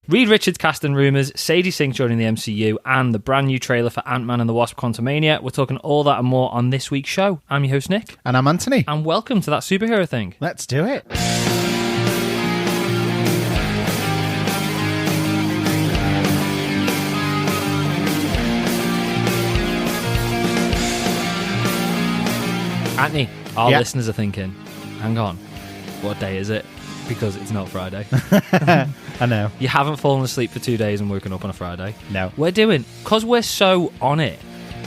Reed Richards casting rumours, Sadie Sink joining the MCU, and the brand new trailer for Ant-Man and the Wasp: Quantumania. We're talking all that and more on this week's show. I'm your host, Nick. And I'm Anthony. And welcome to That Superhero Thing. Let's do it. Anthony, our listeners are thinking, hang on, what day is it? Because it's not Friday. I know. You haven't fallen asleep for 2 days and woken up on a Friday. No. We're doing, because we're so on it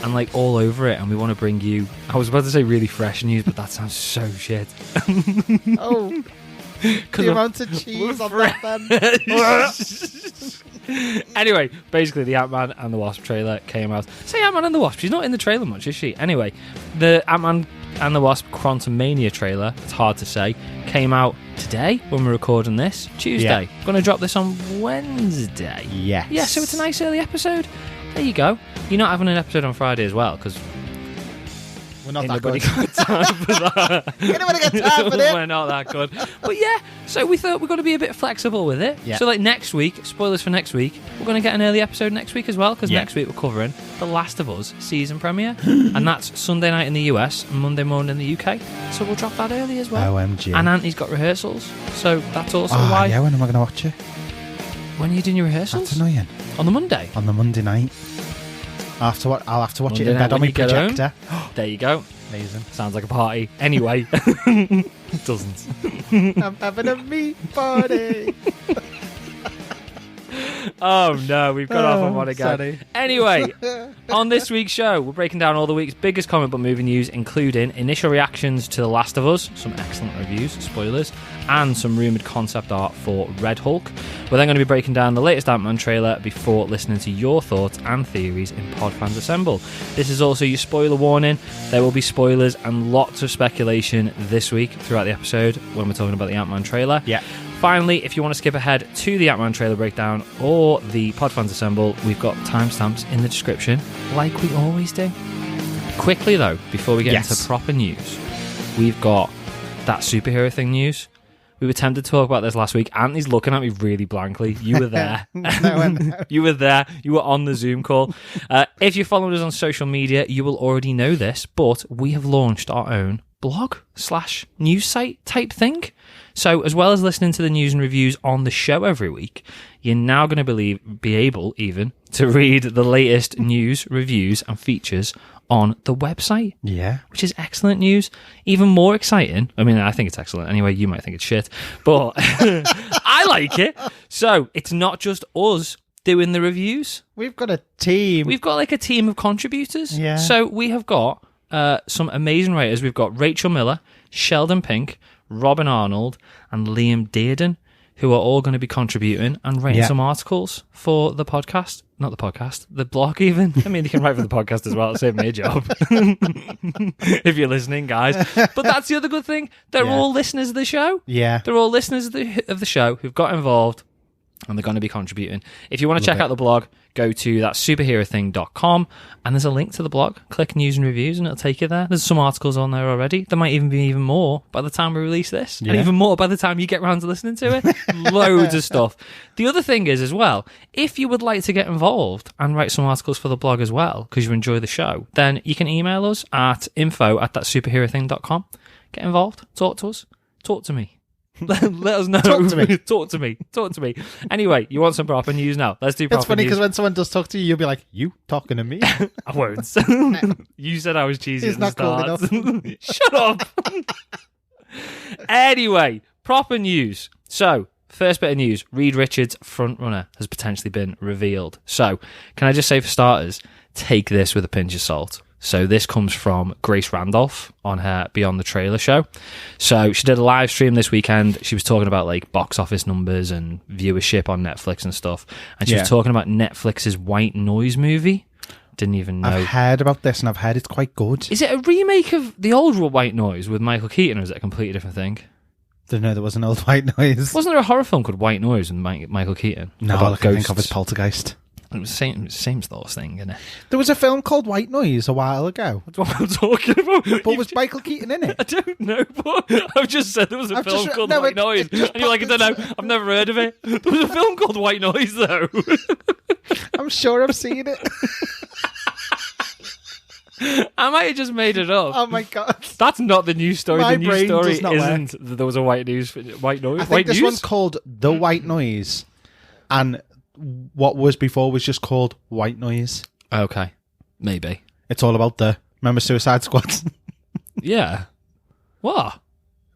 and like all over it, and we want to bring you, I was about to say really fresh news, but that sounds so shit. Oh, the amount of cheese on that then. Anyway, basically the Ant-Man and the Wasp trailer came out. Say Ant-Man and the Wasp, she's not in the trailer much, is she? Anyway, the Ant-Man and the Wasp QUANTUMANIA trailer, it's hard to say, came out today when we're recording this, Tuesday. Yeah. Going to drop this on Wednesday. Yes. Yeah, so it's a nice early episode. There you go. You're not having an episode on Friday as well, because we're not that good. Got time for that. We're not got time for it. We're not that good. But yeah, so we thought we're going to be a bit flexible with it. Yeah. So like next week, spoilers for next week, we're going to get an early episode next week as well, because next week we're covering The Last of Us season premiere. And that's Sunday night in the US and Monday morning in the UK. So we'll drop that early as well. OMG. And Auntie's got rehearsals. So that's also why. Yeah, when am I going to watch it? When are you doing your rehearsals? That's annoying. On the Monday? On the Monday night. I'll have to watch Monday it in bed on my projector. There you go. Amazing. Sounds like a party. Anyway. It doesn't. I'm having a meat party. Oh no, we've got off on one again. Sorry. Anyway, on this week's show, we're breaking down all the week's biggest comic book movie news, including initial reactions to The Last of Us, some excellent reviews, spoilers, and some rumoured concept art for Red Hulk. We're then going to be breaking down the latest Ant-Man trailer before listening to your thoughts and theories in Podfans Assemble. This is also your spoiler warning. There will be spoilers and lots of speculation this week throughout the episode when we're talking about the Ant-Man trailer. Yeah. Finally, if you want to skip ahead to the Ant-Man trailer breakdown or the Podfans Assemble, we've got timestamps in the description, like we always do. Quickly, though, before we get into proper news, we've got that superhero thing news. We were tempted to talk about this last week. Anthony's looking at me really blankly. You were there. No. You were there. You were on the Zoom call. If you're following us on social media, you will already know this, but we have launched our own blog/news site type thing. So as well as listening to the news and reviews on the show every week, you're now going to be able even to read the latest news, reviews and features on the website. Yeah. Which is excellent news. Even more exciting. I mean, I think it's excellent. Anyway, you might think it's shit, but I like it. So it's not just us doing the reviews. We've got a team. We've got like a team of contributors. Yeah. So we have got some amazing writers. We've got Rachel Miller, Sheldon Pink, Robin Arnold, and Liam Dearden, who are all going to be contributing and writing some articles for the podcast. Not the podcast, the blog even. I mean, they can write for the podcast as well. It'll save me a job. If you're listening, guys. But that's the other good thing. They're all listeners of the show. Yeah. They're all listeners of the show who've got involved, and they're going to be contributing. If you want to check out the blog, go to thatsuperherothing.com, and there's a link to the blog. Click news and reviews and it'll take you there. There's some articles on there already. There might even be even more by the time we release this, and even more by the time you get around to listening to it. Loads of stuff. The other thing is as well, if you would like to get involved and write some articles for the blog as well, because you enjoy the show, then you can email us at info@thatsuperherothing.com. Get involved. Talk to us. Talk to me. Let us know. Talk to me. Talk to me. Anyway, you want some proper news now? Let's do proper news. It's funny because when someone does talk to you, you'll be like, you talking to me? I won't. You said I was cheesy He's at the not start. cool enough. Shut up. Anyway, proper news. So, first bit of news. Reed Richards' frontrunner has potentially been revealed. So, can I just say for starters, take this with a pinch of salt. So this comes from Grace Randolph on her Beyond the Trailer show. So she did a live stream this weekend. She was talking about like box office numbers and viewership on Netflix and stuff. And she was talking about Netflix's White Noise movie. Didn't even know. I've heard about this and I've heard it's quite good. Is it a remake of the old White Noise with Michael Keaton, or is it a completely different thing? Didn't know there was an old White Noise. Wasn't there a horror film called White Noise with Michael Keaton? No, all I can think of is Poltergeist. It was the same sort of thing, isn't it? There was a film called White Noise a while ago. That's what I'm talking about. But was Michael Keaton in it? I don't know, but I've just said there was a film called White Noise. And you're like, I don't know, I've never heard of it. There was a film called White Noise, though. I'm sure I've seen it. I might have just made it up. Oh my god. That's not the news story. My the news brain story does not isn't that there was a white noise. I think White this news? one's called The White Noise. And what was before was just called White Noise. Okay. Maybe. It's all about remember Suicide Squad? Yeah. What?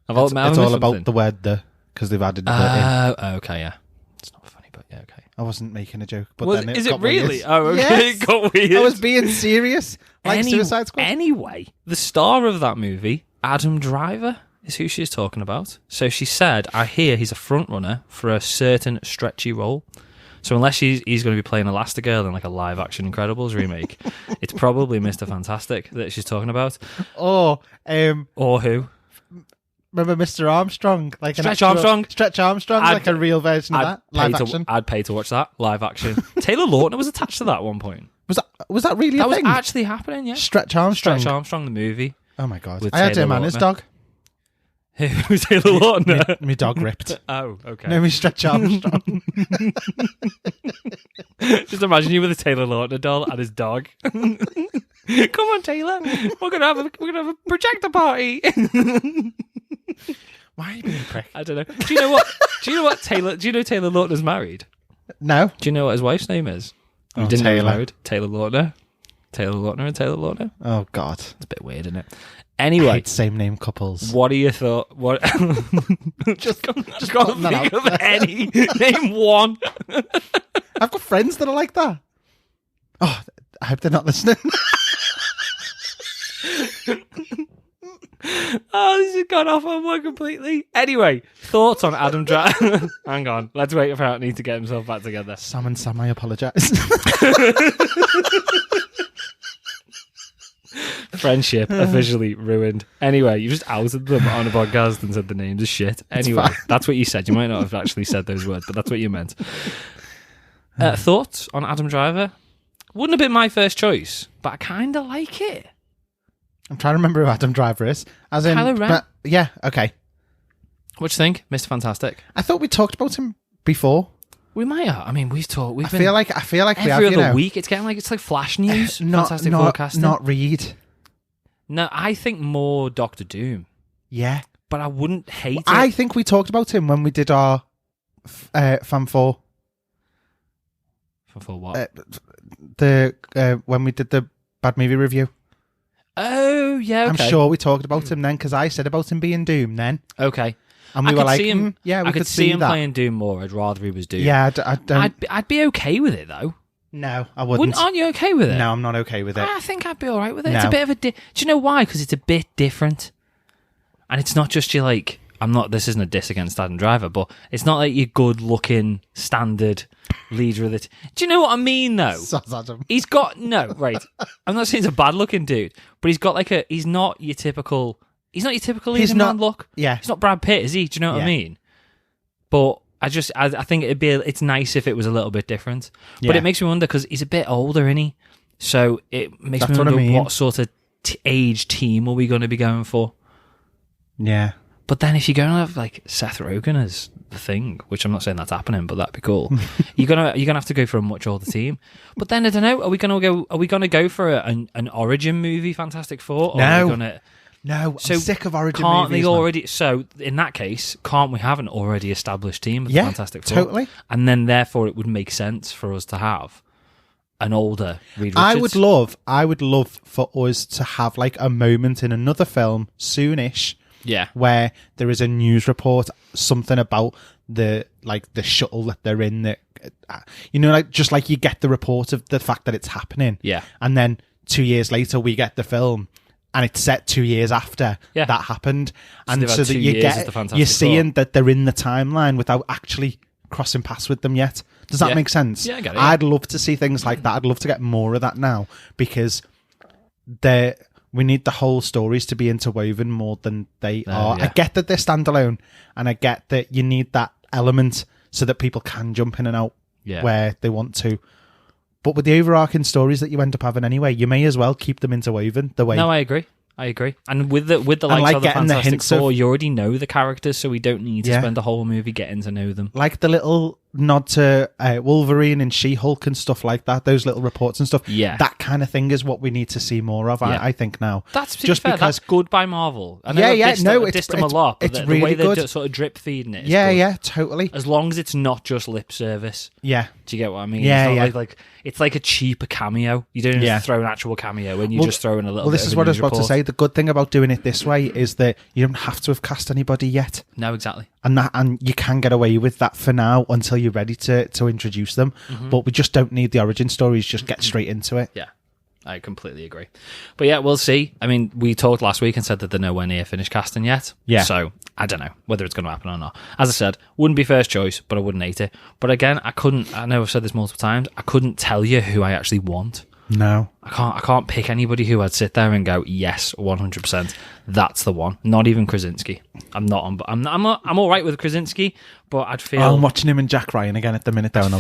It's all about the word the, because they've added the in. Okay, yeah. It's not funny, but yeah, okay. I wasn't making a joke, but then is it it got really? weird. Oh, okay. Yes. It got weird. I was being serious. Like Suicide Squad. Anyway, the star of that movie, Adam Driver, is who she's talking about. So she said, I hear he's a front runner for a certain stretchy role. So unless he's going to be playing Elastigirl in like a live action Incredibles remake, it's probably Mr. Fantastic that she's talking about. Or who? Remember Mr. Armstrong? Like Stretch Armstrong? Stretch Armstrong, like a real version of that. Live action. I'd pay to watch that. Live action. Taylor Lautner was attached to that at one point. Was that really a thing? That was actually happening, yeah. Stretch Armstrong? Stretch Armstrong, the movie. Oh my god. With I had Taylor him and his Lautner. dog. Who's Taylor Lautner? My dog ripped. Oh, okay. No, me Stretch Armstrong. Just imagine you with a Taylor Lautner doll and his dog. Come on, Taylor. We're gonna have a projector party. Why are you being a prick? I don't know. Do you know what Taylor? Do you know Taylor Lautner's married? No. Do you know what his wife's name is? Oh, You didn't know he was Taylor. married? Taylor Lautner. Taylor Lautner and Taylor Lautner. Oh god. It's a bit weird, isn't it? I Anyway, hate same name couples. what are your thoughts? What? just can't putting that think out of any. Name one. I've got friends that are like that. Oh, I hope they're not listening. Oh, this has gone off on one completely. Anyway, thoughts on Adam Driver? Hang on, let's wait for Anthony to get himself back together. Sam and Sam, I apologise. Friendship officially ruined. Anyway, you just outed them on a podcast and said the names of shit. Anyway, that's what you said. You might not have actually said those words, but that's what you meant. Thoughts on Adam Driver? Wouldn't have been my first choice, but I kind of like it. I'm trying to remember who Adam Driver is. As in, Kylo Ren. Yeah, okay. What do you think, Mr. Fantastic? I thought we talked about him before. We might have. I mean, we've talked. I feel like we have, every you know. other week. It's getting like it's like flash news. Fantastic not, forecasting. Not Reed. No, I think more Doctor Doom, Yeah. but I wouldn't hate it. I think we talked about him when we did our Fan 4. For what? When we did the bad movie review. Oh, yeah, okay. I'm sure we talked about him then, because I said about him being Doom then. Okay. And we I were could like, see him, yeah, we I could see him that. playing Doom more. I'd rather he was Doom. Yeah, I don't... I'd be okay with it, though. No, I wouldn't. Aren't you okay with it? No, I'm not okay with it. I think I'd be all right with it. No. It's a bit of a... Do you know why? Because it's a bit different. And it's not just your, like... This isn't a diss against Adam Driver, but it's not like your good-looking, standard leader of the... Do you know what I mean, though? Adam. He's got... No, right. I'm not saying he's a bad-looking dude, but he's got like a... He's not your typical leading man look. Yeah. He's not Brad Pitt, is he? Do you know what I mean? But I think it's nice if it was a little bit different. Yeah. But it makes me wonder, because he's a bit older, isn't he? So it makes me wonder what sort of age team are we going to be going for? Yeah. But then if you're going to have like Seth Rogen as the Thing, which I'm not saying that's happening, but that'd be cool. you're gonna have to go for a much older team. But then I don't know. Are we gonna go for an origin movie, Fantastic Four? Or No. Are we gonna, No, so I'm sick of origin can't movies. they already? So in that case, can't we have an already established team of the Yeah, Fantastic Four? totally. And then therefore it would make sense for us to have an older Reed Richards. I would love for us to have like a moment in another film soonish. Yeah. Where there is a news report, something about the shuttle that they're in, that like just like you get the report of the fact that it's happening. Yeah. And then 2 years later we get the film and it's set 2 years after that happened. And they've so had that 2 you years as the get Fantastic you're seeing Four. that they're in the timeline without actually crossing paths with them yet. Does that make sense? Yeah, I get it. I'd love to see things like that. I'd love to get more of that now, because we need the whole stories to be interwoven more than they are. Yeah. I get that they're standalone, and I get that you need that element so that people can jump in and out where they want to. But with the overarching stories that you end up having anyway, you may as well keep them interwoven the way. No, I agree. And with the likes like of the getting the Fantastic hints of- Four, you already know the characters, so we don't need to Yeah. spend a whole movie getting to know them. Like the little nod to Wolverine and She-Hulk and stuff like that, those little reports and stuff. Yeah. That kind of thing is what we need to see more of, Yeah. I think, now. That's Just fair. because- That's good by Marvel. I know Yeah, I've yeah, dissed no, I've it's- dissed them a lot, but it's the really way they're good. sort of drip feeding it is Yeah, good. yeah, totally. As long as it's not just lip service. Yeah. Do you get what I mean? Yeah, it's not yeah. like it's like a cheaper cameo. You don't Yeah. just throw an actual cameo in, you Well, just throw in a little Well, bit this of is a what I was news about to report. say. The good thing about doing it this way is that you don't have to have cast anybody yet. No, exactly. And you can get away with that for now until you're ready to introduce them. But we just don't need the origin stories. Just get straight into it. Yeah, I completely agree. But yeah, we'll see. I mean, we talked last week and said that they're nowhere near finished casting yet. Yeah. So I don't know whether it's going to happen or not. As I said, wouldn't be first choice, but I wouldn't hate it. But again, I know I've said this multiple times, I couldn't tell you who I actually want. No. I can't pick anybody who I'd sit there and go, yes, 100%. That's the one. Not even Krasinski. I'm all right with Krasinski, but I'd feel I'm watching him and Jack Ryan again at the minute. I'd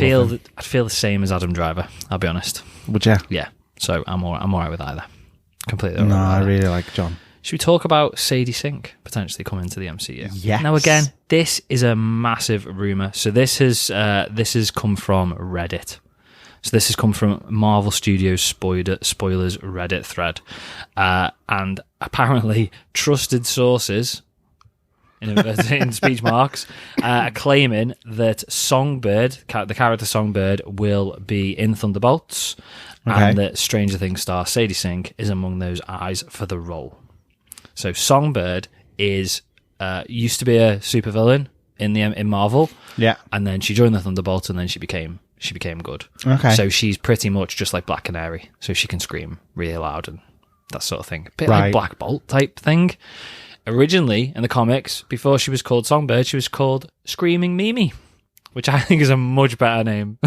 feel the same as Adam Driver. I'll be honest. Would you? Yeah. So I'm all right with either. Completely. No, all right I with either. really like John. Should we talk about Sadie Sink potentially coming to the MCU? Yes. Now again, this is a massive rumor. So this has come from Reddit. So this has come from Marvel Studios spoilers Reddit thread, and apparently trusted sources, in speech marks, are claiming that Songbird, the character Songbird, will be in Thunderbolts, and that Stranger Things star Sadie Sink is among those eyes for the role. So Songbird is used to be a supervillain in Marvel, Yeah. and then she joined the Thunderbolts, and then she became good. Okay. So she's pretty much just like Black Canary, so she can scream really loud and that sort of thing. A bit Right. like Black Bolt type thing. Originally, in the comics, before she was called Songbird, she was called Screaming Mimi, which I think is a much better name.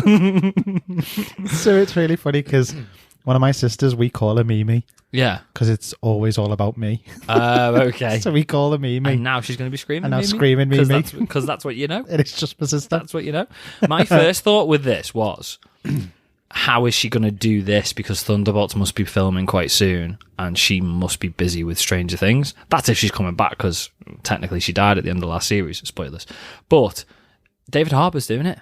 So it's really funny because one of my sisters, we call her Mimi Yeah. because it's always all about me. Okay. So we call her Mimi. And now she's going to be screaming And now Mimi? screaming Mimi. Because that's what you know. And it's just my sister. That's what you know. My first thought with this was, how is she going to do this? Because Thunderbolts must be filming quite soon, and she must be busy with Stranger Things. That's if she's coming back, because technically she died at the end of the last series. Spoilers. But David Harbour's doing it.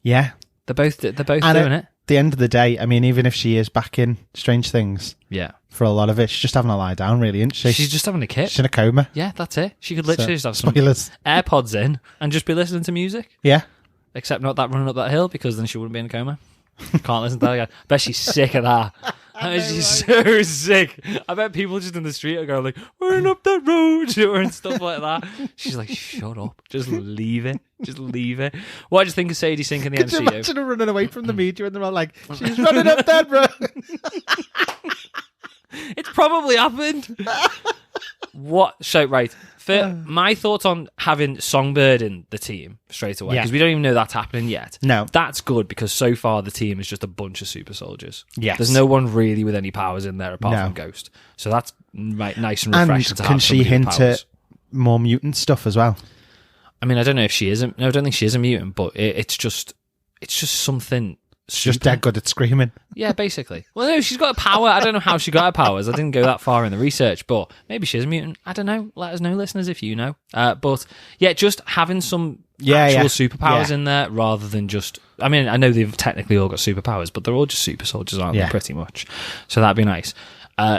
Yeah. They're both And doing it. At the end of the day, I mean, even if she is back in Strange Things Yeah. for a lot of it, she's just having a lie down, really, isn't she? She's just having a kip. She's in a coma. Yeah, that's it. She could literally just have some Spoilers. AirPods in and just be listening to music. Yeah. Except not that running up that hill, because then she wouldn't be in a coma. Can't listen to that again. I bet she's sick of that. I bet she's so sick. I bet people just in the street are going like, "Running up that road," and stuff like that. She's like, "Shut up. Just leave it. Just leave it." What do you think of Sadie Sink in the Could you MCU? imagine her running away from the media and they're all like, she's running up that road? It's probably happened. What? So, right. My thoughts on having Songbird in the team straight away, because we don't even know that's happening yet. No. That's good, because so far the team is just a bunch of super soldiers. Yes. There's no one really with any powers in there apart No. from Ghost. So that's nice and And refreshing to have can she somebody with hint powers. at more mutant stuff as well? I mean, I don't know if she is. No, I don't think she is a mutant, but it's just something. She's just super. dead good at screaming. Yeah, basically. Well, no, she's got a power. I don't know how she got her powers. I didn't go that far in the research, but maybe she is a mutant. I don't know. Let us know, listeners, if you know. But yeah, just having some actual superpowers in there rather than just. I mean, I know they've technically all got superpowers, but they're all just super soldiers, aren't they? Pretty much. So that'd be nice.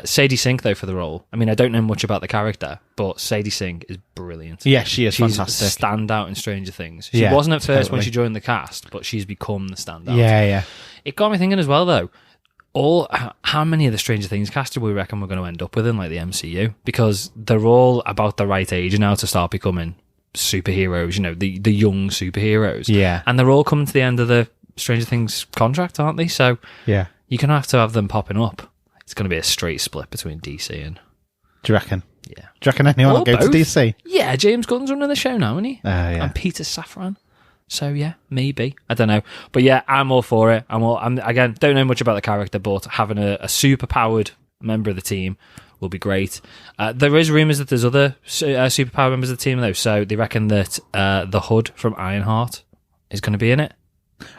Sadie Sink, though, for the role. I mean, I don't know much about the character, but Sadie Sink is brilliant. Yeah, she is She's fantastic. a standout in Stranger Things. She Yeah, wasn't at first when totally. she joined the cast, but she's become the standout. Yeah. It got me thinking as well, though. How many of the Stranger Things cast do we reckon we're going to end up with in like the MCU? Because they're all about the right age now to start becoming superheroes. You know, the young superheroes. Yeah. And they're all coming to the end of the Stranger Things contract, aren't they? So Yeah. you're going to have them popping up. It's going to be a straight split between DC and... Do you reckon? Yeah. Do you reckon anyone Or will go both. to DC? Yeah, James Gunn's running the show now, isn't he? Yeah. And Peter Safran. So yeah, maybe. I don't know. But yeah, I'm all for it. I'm again, don't know much about the character, but having a super powered member of the team will be great. There is rumours that there's other super powered members of the team though. So they reckon that the Hood from Ironheart is going to be in it.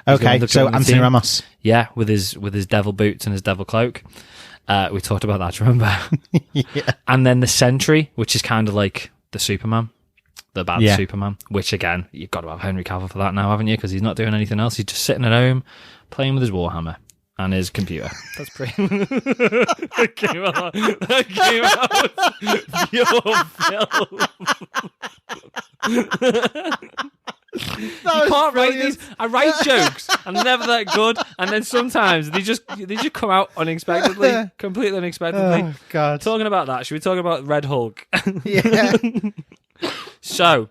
Okay, the so king of the Anthony team. Ramos. Yeah, with his devil boots and his devil cloak. We talked about that, do you remember? Yeah. And then the Sentry, which is kind of like the Superman, the bad Yeah. Superman, which again, you've got to have Henry Cavill for that now, haven't you? Because he's not doing anything else. He's just sitting at home playing with his Warhammer and his computer. That's pretty... that came out pure film. You can't write these. I write jokes and they're never that good, and then sometimes they just come out unexpectedly, completely unexpectedly. Oh, God. Talking about that, should we talk about Red Hulk? Yeah. So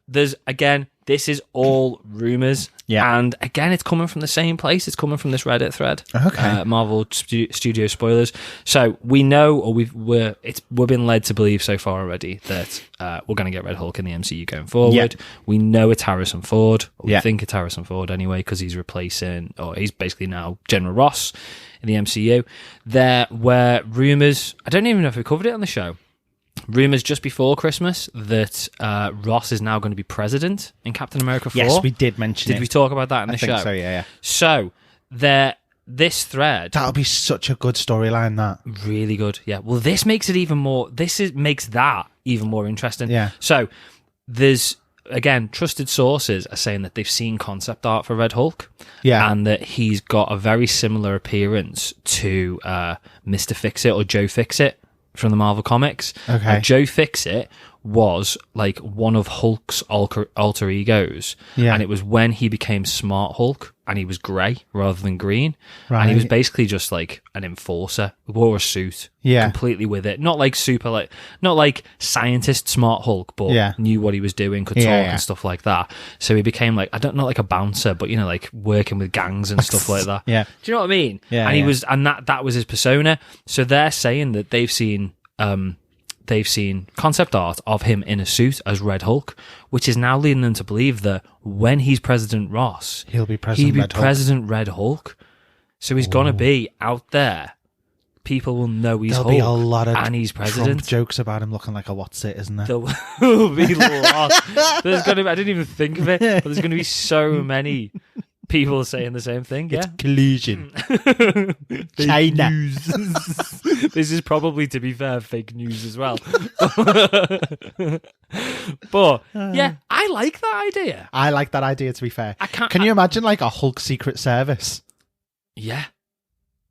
there's again, this is all rumors, Yeah. and again, it's coming from the same place. It's coming from this Reddit thread. Okay. Marvel Studio spoilers. So we know, or we've been led to believe so far already that we're going to get Red Hulk in the MCU going forward. Yeah. We know it's Harrison Ford. We Yeah. think it's Harrison Ford anyway because he's replacing, or he's basically now General Ross in the MCU. There were rumors. I don't even know if we covered it on the show. Rumors just before Christmas that Ross is now going to be president in Captain America 4. Yes, we did mention it. Did we talk about that in the I think show? so, yeah. So, this thread... That'll be such a good storyline, that. Really good, yeah. Well, this makes it even more... makes that even more interesting. Yeah. So, there's... Again, trusted sources are saying that they've seen concept art for Red Hulk. Yeah. And that he's got a very similar appearance to Mr. Fix-It or Joe Fix-It from the Marvel Comics. Okay. Joe Fix-It was like one of Hulk's alter egos. Yeah. And it was when he became Smart Hulk and he was grey rather than green. Right. And he was basically just like an enforcer, wore a suit. Yeah. Completely with it. Not like not like scientist Smart Hulk, but Yeah. knew what he was doing, could Yeah, talk yeah. and stuff like that. So he became like, not like a bouncer, but like working with gangs and stuff like that. Yeah. Do you know what I mean? Yeah, And he yeah. was, and that was his persona. So they're saying that they've seen concept art of him in a suit as Red Hulk, which is now leading them to believe that when he's President Ross, He'll be President Red Hulk. So he's going to be out there. People will know he's There'll Hulk, be a lot of and he's Trump president. jokes about him looking like a what's it, isn't there? There will be lots. There's going to be, I didn't even think of it, but there's going to be so many people saying the same thing. Yeah. Collusion. China. This is probably, to be fair, fake news as well. But yeah, I like that idea. I like that idea, to be fair. Can you imagine like a Hulk Secret Service? Yeah.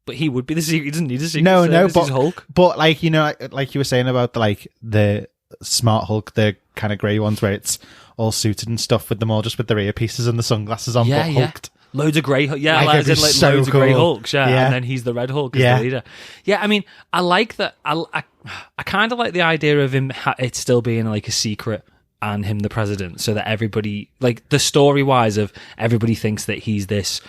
But he would be the secret. He doesn't need a secret No, service. but He's Hulk. But like like you were saying about the Smart Hulk, the kind of grey ones where it's all suited and stuff with them all just with their earpieces and the sunglasses on, but hulked. Loads of grey Hulk. Yeah, Like, like, it'd be like so loads of grey cool. Hulks, yeah. And then he's the Red Hulk as the leader. Yeah, I mean, I like that. I kind of like the idea of him, it still being like a secret and him the president, so that everybody, like the story-wise of everybody thinks that he's this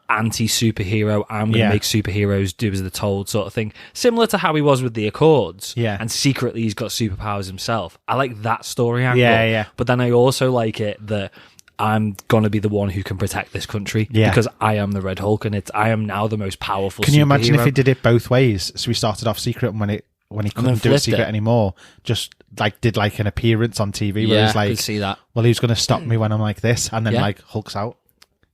anti-superhero, I'm going to make superheroes do as they're told sort of thing. Similar to how he was with the Accords. Yeah. And secretly he's got superpowers himself. I like that story angle. Yeah. But then I also like it that I'm going to be the one who can protect this country because I am the Red Hulk and I am now the most powerful Can you imagine if superhero. he did it both ways? So he started off secret and when he couldn't do it secret anymore, just like did like an appearance on TV where he's I like, could see that. well, who's going to stop me when I'm like this? And then like Hulk's out.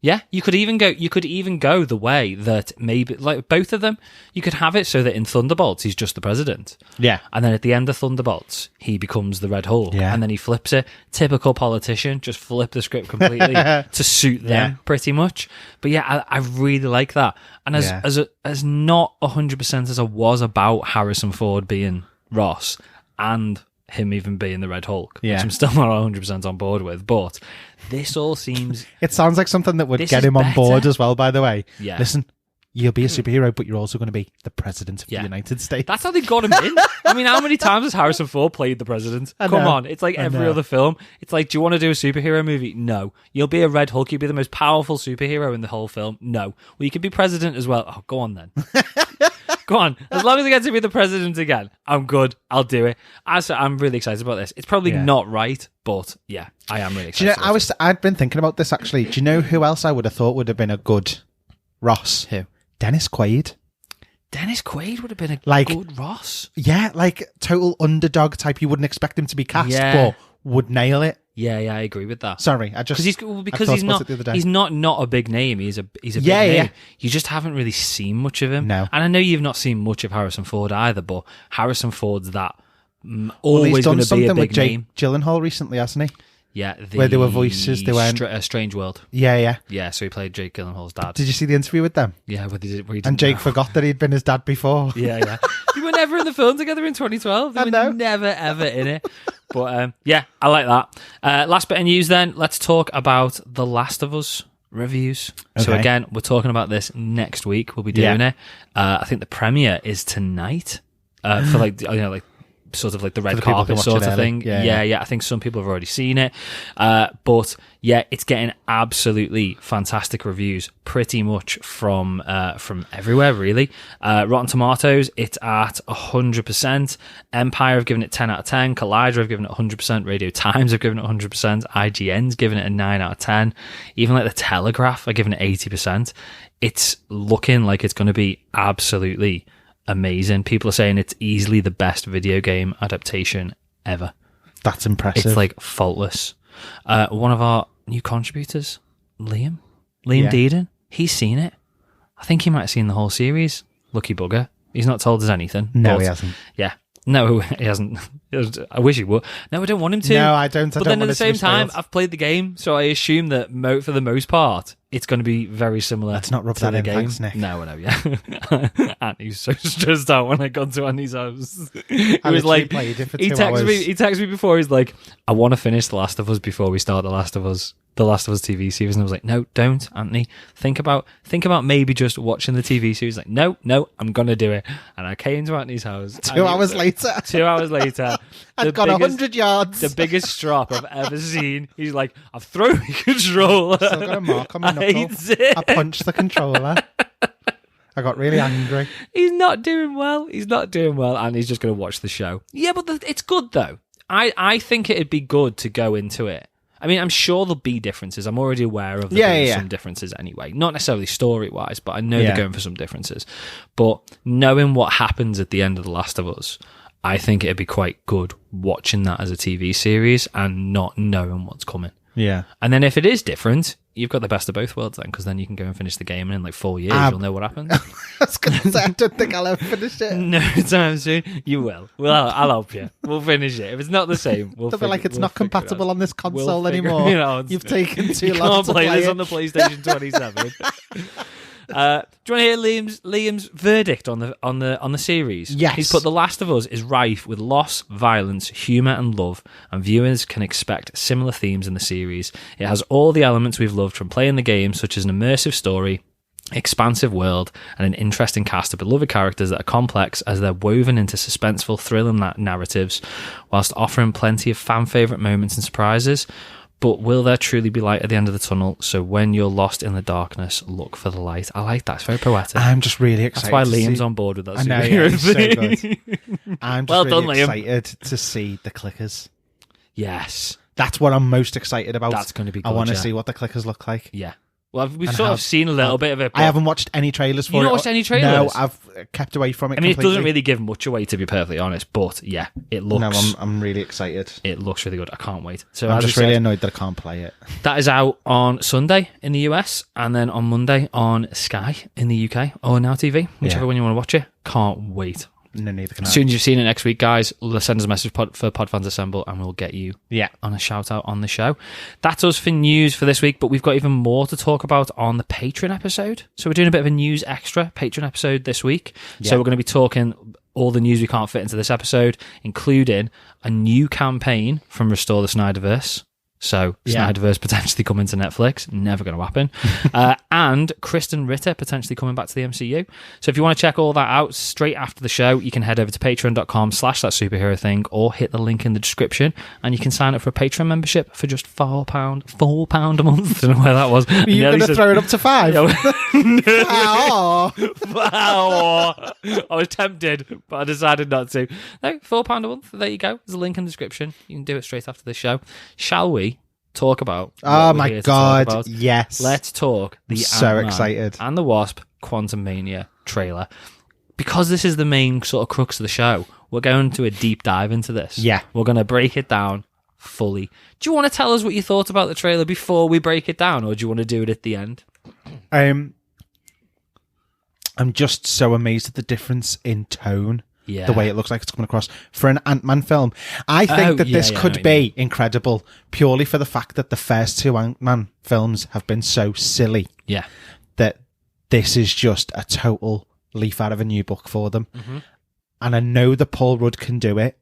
Yeah, you could even go the way that maybe like both of them, you could have it so that in Thunderbolts he's just the president. Yeah. And then at the end of Thunderbolts, he becomes the Red Hulk. Yeah. And then he flips it. Typical politician, just flip the script completely to suit them pretty much. But yeah, I really like that. And as not 100% as I was about Harrison Ford being Ross and him even being the Red Hulk, which I'm still not 100% on board with, but this all seems... It sounds like something that would This get is him on better. board as well, by the way. Yeah. Listen, you'll be a superhero, but you're also going to be the president of the United States. That's how they got him in. I mean, how many times has Harrison Ford played the president? Come on. It's like every other film. It's like, do you want to do a superhero movie? No. You'll be a Red Hulk. You'll be the most powerful superhero in the whole film. No. Well, you could be president as well. Oh, go on then. Go on. As long as I get to be the president again, I'm good. I'll do it. I'm really excited about this. It's probably not right, but yeah, I am really excited. Do you know, I'd been thinking about this actually. Do you know who else I would have thought would have been a good Ross? Who? Dennis Quaid. Dennis Quaid would have been a good Ross. Yeah, like total underdog type. You wouldn't expect him to be cast, Yeah. but would nail it. Yeah, I agree with that. Sorry, I just because I he's not it the other day. he's not a big name. He's a big name. You just haven't really seen much of him. No, and I know you've not seen much of Harrison Ford either. But Harrison Ford's that always going to be a something big with Jake name. Gyllenhaal recently, hasn't he? Yeah, where there were voices. They went A Strange World. Yeah. So he played Jake Gyllenhaal's dad. Did you see the interview with them? Yeah, where he and Jake forgot that he'd been his dad before. Yeah. They were never in the film together in 2012. They were never ever in it. But I like that. Last bit of news then. Let's talk about The Last of Us reviews. Okay. So again, we're talking about this next week. We'll be doing it. I think the premiere is tonight for sort of like the red carpet sort of thing. Yeah. I think some people have already seen it. But yeah, it's getting absolutely fantastic reviews pretty much from everywhere, really. Rotten Tomatoes, it's at 100%. Empire have given it 10 out of 10. Collider have given it 100%. Radio Times have given it 100%. IGN's given it a 9 out of 10. Even like the Telegraph are giving it 80%. It's looking like it's going to be absolutely amazing. People are saying it's easily the best video game adaptation ever. That's impressive. It's like faultless. One of our new contributors, Liam Deeden, he's seen it. I think he might have seen the whole series. Lucky bugger. He's not told us anything. No, he hasn't. Yeah. No, he hasn't. I wish he would. No, I don't want him to. No, I don't. But then at the same time, I've played the game, so I assume that for the most part, it's going to be very similar. Let's not rub to that the in, game. thanks, Nick. No, I know, yeah. Annie's so stressed out when I got to Annie's house. He was like, he texted me before. He's like, I want to finish The Last of Us before we start The Last of Us TV series. And I was like, no, don't, Anthony. Think about maybe just watching the TV series. Like, no, I'm going to do it. And I came to Anthony's house. 2 hours later. 2 hours later. I'd gone 100 yards. The biggest strop I've ever seen. He's like, I've thrown the controller. Still got a mark on my knuckle. I punched the controller. I got really angry. He's not doing well. And he's just going to watch the show. Yeah, but it's good, though. I think it'd be good to go into it. I mean, I'm sure there'll be differences. I'm already aware of some differences anyway. Not necessarily story-wise, but I know they're going for some differences. But knowing what happens at the end of The Last of Us, I think it'd be quite good watching that as a TV series and not knowing what's coming. Yeah. And then if it is different, you've got the best of both worlds then, because then you can go and finish the game, and in like 4 years, you'll know what happens. I was going to say, I don't think I'll ever finish it. No time soon. You will. Well, I'll help you. We'll finish it. If it's not the same, they'll be like, it's not compatible on this console anymore. You've taken too long to play this on the PlayStation 27. Do you want to hear Liam's verdict on the series? Yes. He's put The Last of Us is rife with loss, violence, humour and love, and viewers can expect similar themes in the series. It has all the elements we've loved from playing the game, such as an immersive story, expansive world, and an interesting cast of beloved characters that are complex as they're woven into suspenseful, thrilling narratives, whilst offering plenty of fan favourite moments and surprises. But will there truly be light at the end of the tunnel? So when you're lost in the darkness, look for the light. I like that. It's very poetic. I'm just really excited. That's why Liam's on board with that. I know, it's so good. I'm just really excited to see the clickers. Yes. That's what I'm most excited about. That's going to be good. I want to see what the clickers look like. Yeah. Well, we've sort of seen a little bit of it. I haven't watched any trailers for it. You not watched any trailers? No, I've kept away from it. I mean, completely. It doesn't really give much away, to be perfectly honest. But yeah, it looks. No, I'm really excited. It looks really good. I can't wait. So I'm just really annoyed that I can't play it. That is out on Sunday in the US, and then on Monday on Sky in the UK or Now TV, whichever one you want to watch it. Can't wait. No, neither can I. As soon as you've seen it next week, guys, send us a message for Podfans Assemble and we'll get you on a shout out on the show. That's us for news for this week, but we've got even more to talk about on the Patreon episode. So we're doing a bit of a news extra Patreon episode this week. Yeah. So we're going to be talking all the news we can't fit into this episode, including a new campaign from Restore the Snyderverse. So Snyderverse potentially coming to Netflix, never going to happen. And Kristen Ritter potentially coming back to the MCU. So if you want to check all that out straight after the show, you can head over to patreon.com/thatsuperhero thing or hit the link in the description and you can sign up for a Patreon membership for just £4 a month. I don't know where that was. You're going to throw it up to 5? Wow. I was tempted, but I decided not to. No, £4 a month. There you go. There's a link in the description. You can do it straight after the show. Shall we talk about? Oh my god! Yes. Let's talk. I'm so excited. And the Wasp QUANTUMANIA trailer, because this is the main sort of crux of the show. We're going to a deep dive into this. Yeah, we're going to break it down fully. Do you want to tell us what you thought about the trailer before we break it down, or do you want to do it at the end? I'm just so amazed at the difference in tone. Yeah. The way it looks like it's coming across for an Ant-Man film. I think that this could be incredible purely for the fact that the first two Ant-Man films have been so silly. Yeah. That this is just a total leaf out of a new book for them. Mm-hmm. And I know that Paul Rudd can do it.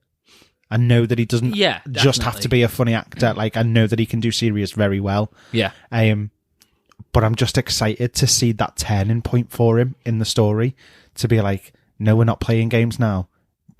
I know that he doesn't just have to be a funny actor. Like, I know that he can do serious very well. Yeah. But I'm just excited to see that turning point for him in the story. To be like, no, we're not playing games now.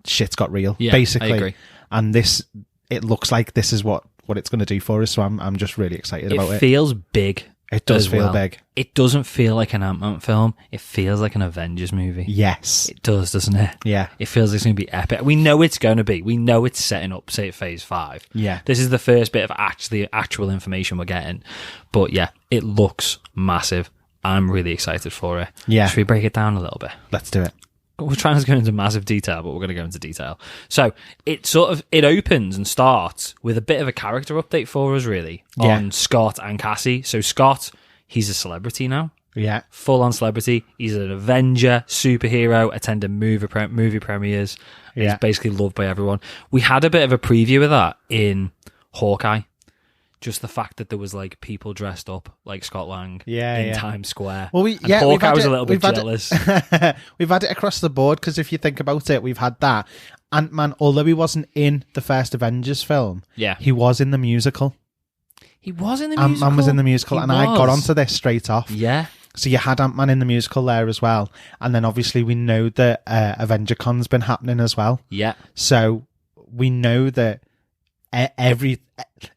Shit's got real, basically. I agree. And it looks like this is what it's going to do for us. So I'm just really excited about it. It feels big. It does feel big. It doesn't feel like an Ant-Man film. It feels like an Avengers movie. Yes. It does, doesn't it? Yeah. It feels like it's going to be epic. We know it's going to be. We know it's setting up, say, Phase 5. Yeah. This is the first bit of actual information we're getting. But yeah, it looks massive. I'm really excited for it. Yeah. Should we break it down a little bit? Let's do it. We're trying to go into massive detail, but we're going to go into detail. So it opens and starts with a bit of a character update for us, really, on Scott and Cassie. So Scott, he's a celebrity now. Yeah. Full-on celebrity. He's an Avenger, superhero, attending movie premieres. Yeah. He's basically loved by everyone. We had a bit of a preview of that in Hawkeye. Just the fact that there was like people dressed up like Scott Lang in Times Square. Well, Hawkeye was a little bit jealous. We've had it across the board because if you think about it, we've had that. Ant-Man, although he wasn't in the first Avengers film, he was in the musical. He was in the musical? Ant-Man was in the musical, I got onto this straight off. Yeah. So you had Ant-Man in the musical there as well. And then obviously we know that AvengerCon's been happening as well. Yeah. So we know that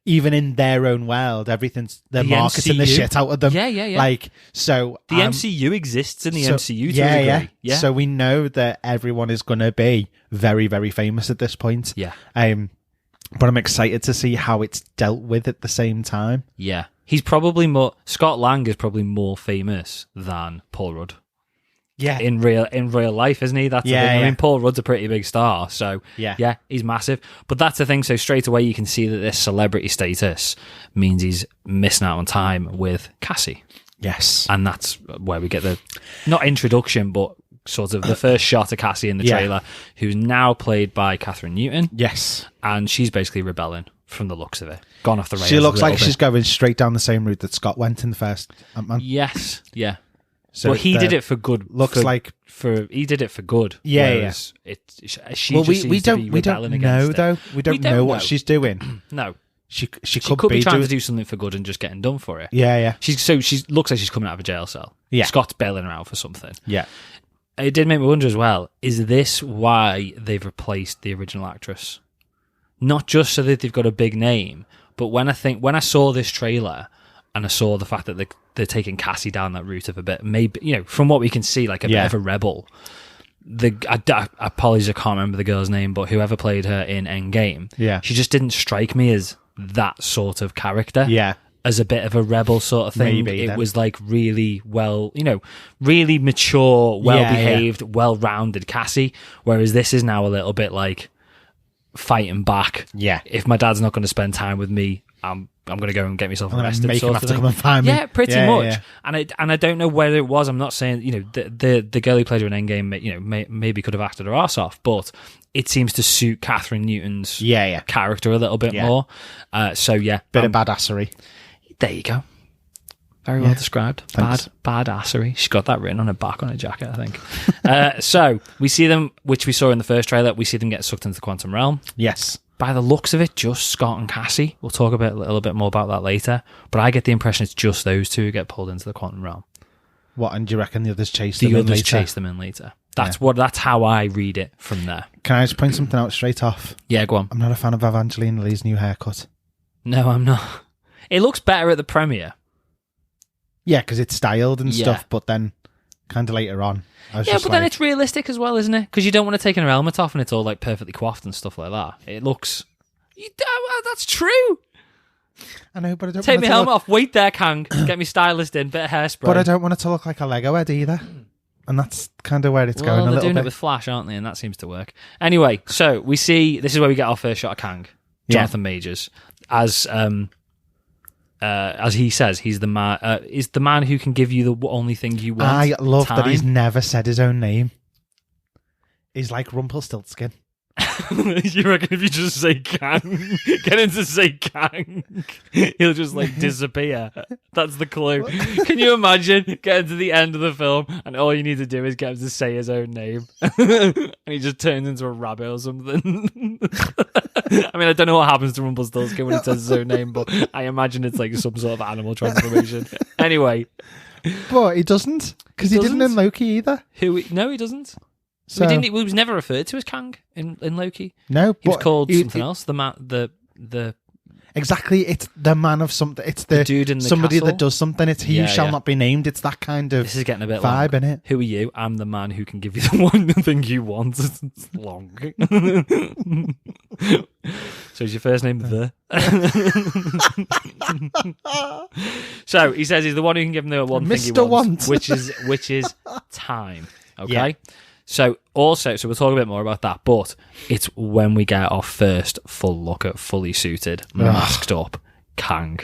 even in their own world, they're marketing the shit out of them. Yeah. Like, so the MCU exists in the MCU to a degree. Yeah. So we know that everyone is going to be very, very famous at this point. Yeah. But I'm excited to see how it's dealt with at the same time. Yeah. Scott Lang is probably more famous than Paul Rudd. Yeah. In real life, isn't he? That's the thing. I mean, Paul Rudd's a pretty big star, so yeah, he's massive. But that's the thing. So straight away, you can see that this celebrity status means he's missing out on time with Cassie. Yes, and that's where we get the not introduction, but sort of the first shot of Cassie in the trailer, who's now played by Catherine Newton. Yes, and she's basically rebelling from the looks of it. Gone off the rails. She looks like she's going straight down the same route that Scott went in the first Ant-Man. Yes, yeah. So well, he did it for good. He did it for good. Yeah. We don't know though. We don't know what she's doing. No, she could be trying to do something for good and just getting done for it. Yeah. She looks like she's coming out of a jail cell. Yeah, Scott's bailing her out for something. Yeah. It did make me wonder as well. Is this why they've replaced the original actress? Not just so that they've got a big name, but when I saw this trailer. And I saw the fact that they're taking Cassie down that route of a bit, maybe, from what we can see, like a bit of a rebel. Apologies, I can't remember the girl's name, but whoever played her in Endgame, she just didn't strike me as that sort of character. Yeah. As a bit of a rebel sort of thing. Maybe, it was like really really mature, well-behaved, well-rounded Cassie, whereas this is now a little bit like fighting back. Yeah. If my dad's not going to spend time with me, I'm going to go and get myself arrested. Make him have to come and find me. Yeah, pretty much. Yeah. And I don't know whether it was. I'm not saying the girl who played her in Endgame, maybe could have acted her ass off, but it seems to suit Catherine Newton's character a little bit more. Bit of badassery. There you go. Very well described. Thanks. Badassery. She's got that written on her back on her jacket, I think. So we see them, which we saw in the first trailer. We see them get sucked into the quantum realm. Yes. By the looks of it, just Scott and Cassie. We'll talk a little bit more about that later. But I get the impression it's just those two who get pulled into the quantum realm. What, and do you reckon the others chase them in later? The others chase them in later. That's how I read it from there. Can I just point something out straight off? Yeah, go on. I'm not a fan of Evangeline Lilly's new haircut. No, I'm not. It looks better at the premiere. Yeah, because it's styled and stuff, but then kind of later on. Then it's realistic as well, isn't it? Because you don't want to take her helmet off and it's all like perfectly coiffed and stuff like that. It looks... That's true. I know, but I don't take my helmet off. Wait there, Kang. Get me stylist in, bit of hairspray. But I don't want it to look like a Lego head either. And that's kind of where it's going a little bit. They're doing it with Flash, aren't they? And that seems to work. Anyway, so we see... This is where we get our first shot of Kang. Jonathan Majors. as he says, he's the man. Is the man who can give you the only thing you want. I love time. that he's never said his own name. He's like Rumpelstiltskin. You reckon if you just say Kang, get him to say Kang, he'll just like disappear? That's the clue. Can you imagine getting to the end of the film and all you need to do is get him to say his own name and he just turns into a rabbit or something? I mean, I don't know what happens to Rumpelstiltskin when he says his own name, but I imagine it's like some sort of animal transformation. Anyway. But he doesn't, because he didn't in Loki either. No, he doesn't. So, He was never referred to as Kang in Loki. No, he was called something else. The exactly. It's the man of something. It's the dude in the somebody castle that does something. It's he who shall not be named. It's that kind of. This is getting a bit vibe long. in it. Who are you? I'm the man who can give you the one thing you want. It's long. So is your first name The? So he says he's the one who can give him the one thing he wants, which is time. Okay. Yeah. So we'll talk a bit more about that, but it's when we get our first full look at fully suited, masked up Kang.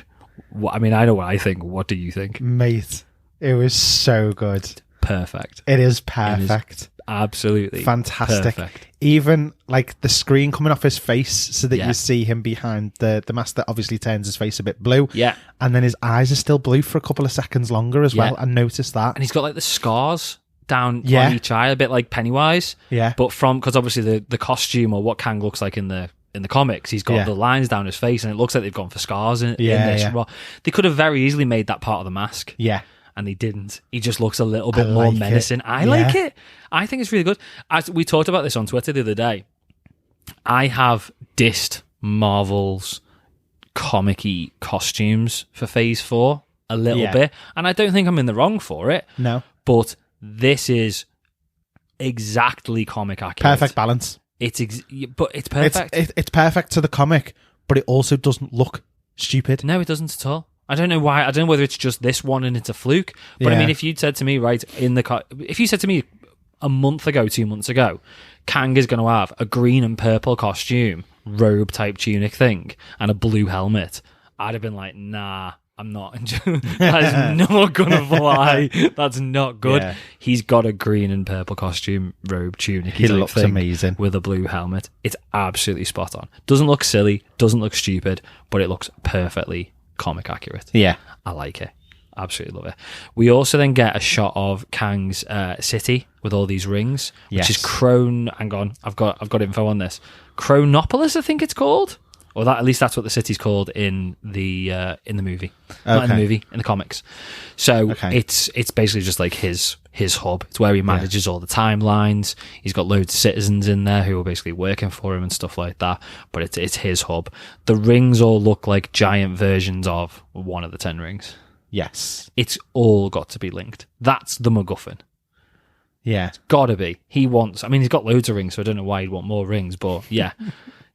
I mean, I know what I think. What do you think? Mate, it was so good. Perfect. It is perfect. It is absolutely fantastic. Perfect. Even like the screen coming off his face so that you see him behind the mask that obviously turns his face a bit blue. Yeah. And then his eyes are still blue for a couple of seconds longer as well. I noticed that. And he's got like the scars down on each eye, a bit like Pennywise. Yeah. But because obviously the costume or what Kang looks like in the comics, he's got the lines down his face and it looks like they've gone for scars in this. Yeah. Well, they could have very easily made that part of the mask. Yeah. And they didn't. He just looks a little bit more menacing. I like it. I think it's really good. As we talked about this on Twitter the other day, I have dissed Marvel's comic-y costumes for Phase 4 a little bit. And I don't think I'm in the wrong for it. No. But this is exactly comic accurate. Perfect balance. But it's perfect. It's perfect to the comic, but it also doesn't look stupid. No, it doesn't at all. I don't know why. I don't know whether it's just this one and it's a fluke. But I mean, if you'd said to me, if you said to me a month ago, 2 months ago, Kang is going to have a green and purple costume, robe type tunic thing, and a blue helmet, I'd have been like, nah. I'm not. That is not gonna fly. That's not good. Yeah. He's got a green and purple costume, robe, tunic. He looks amazing with a blue helmet. It's absolutely spot on. Doesn't look silly. Doesn't look stupid. But it looks perfectly comic accurate. Yeah, I like it. Absolutely love it. We also then get a shot of Kang's city with all these rings, which is Hang on, I've got info on this. Chronopolis, I think it's called. Or at least that's what the city's called in the movie. Not in the movie, in the comics. So it's basically just like his hub. It's where he manages all the timelines. He's got loads of citizens in there who are basically working for him and stuff like that. But it's his hub. The rings all look like giant versions of one of the 10 rings. Yes. It's all got to be linked. That's the MacGuffin. Yeah. It's got to be. He's got loads of rings, so I don't know why he'd want more rings, but yeah.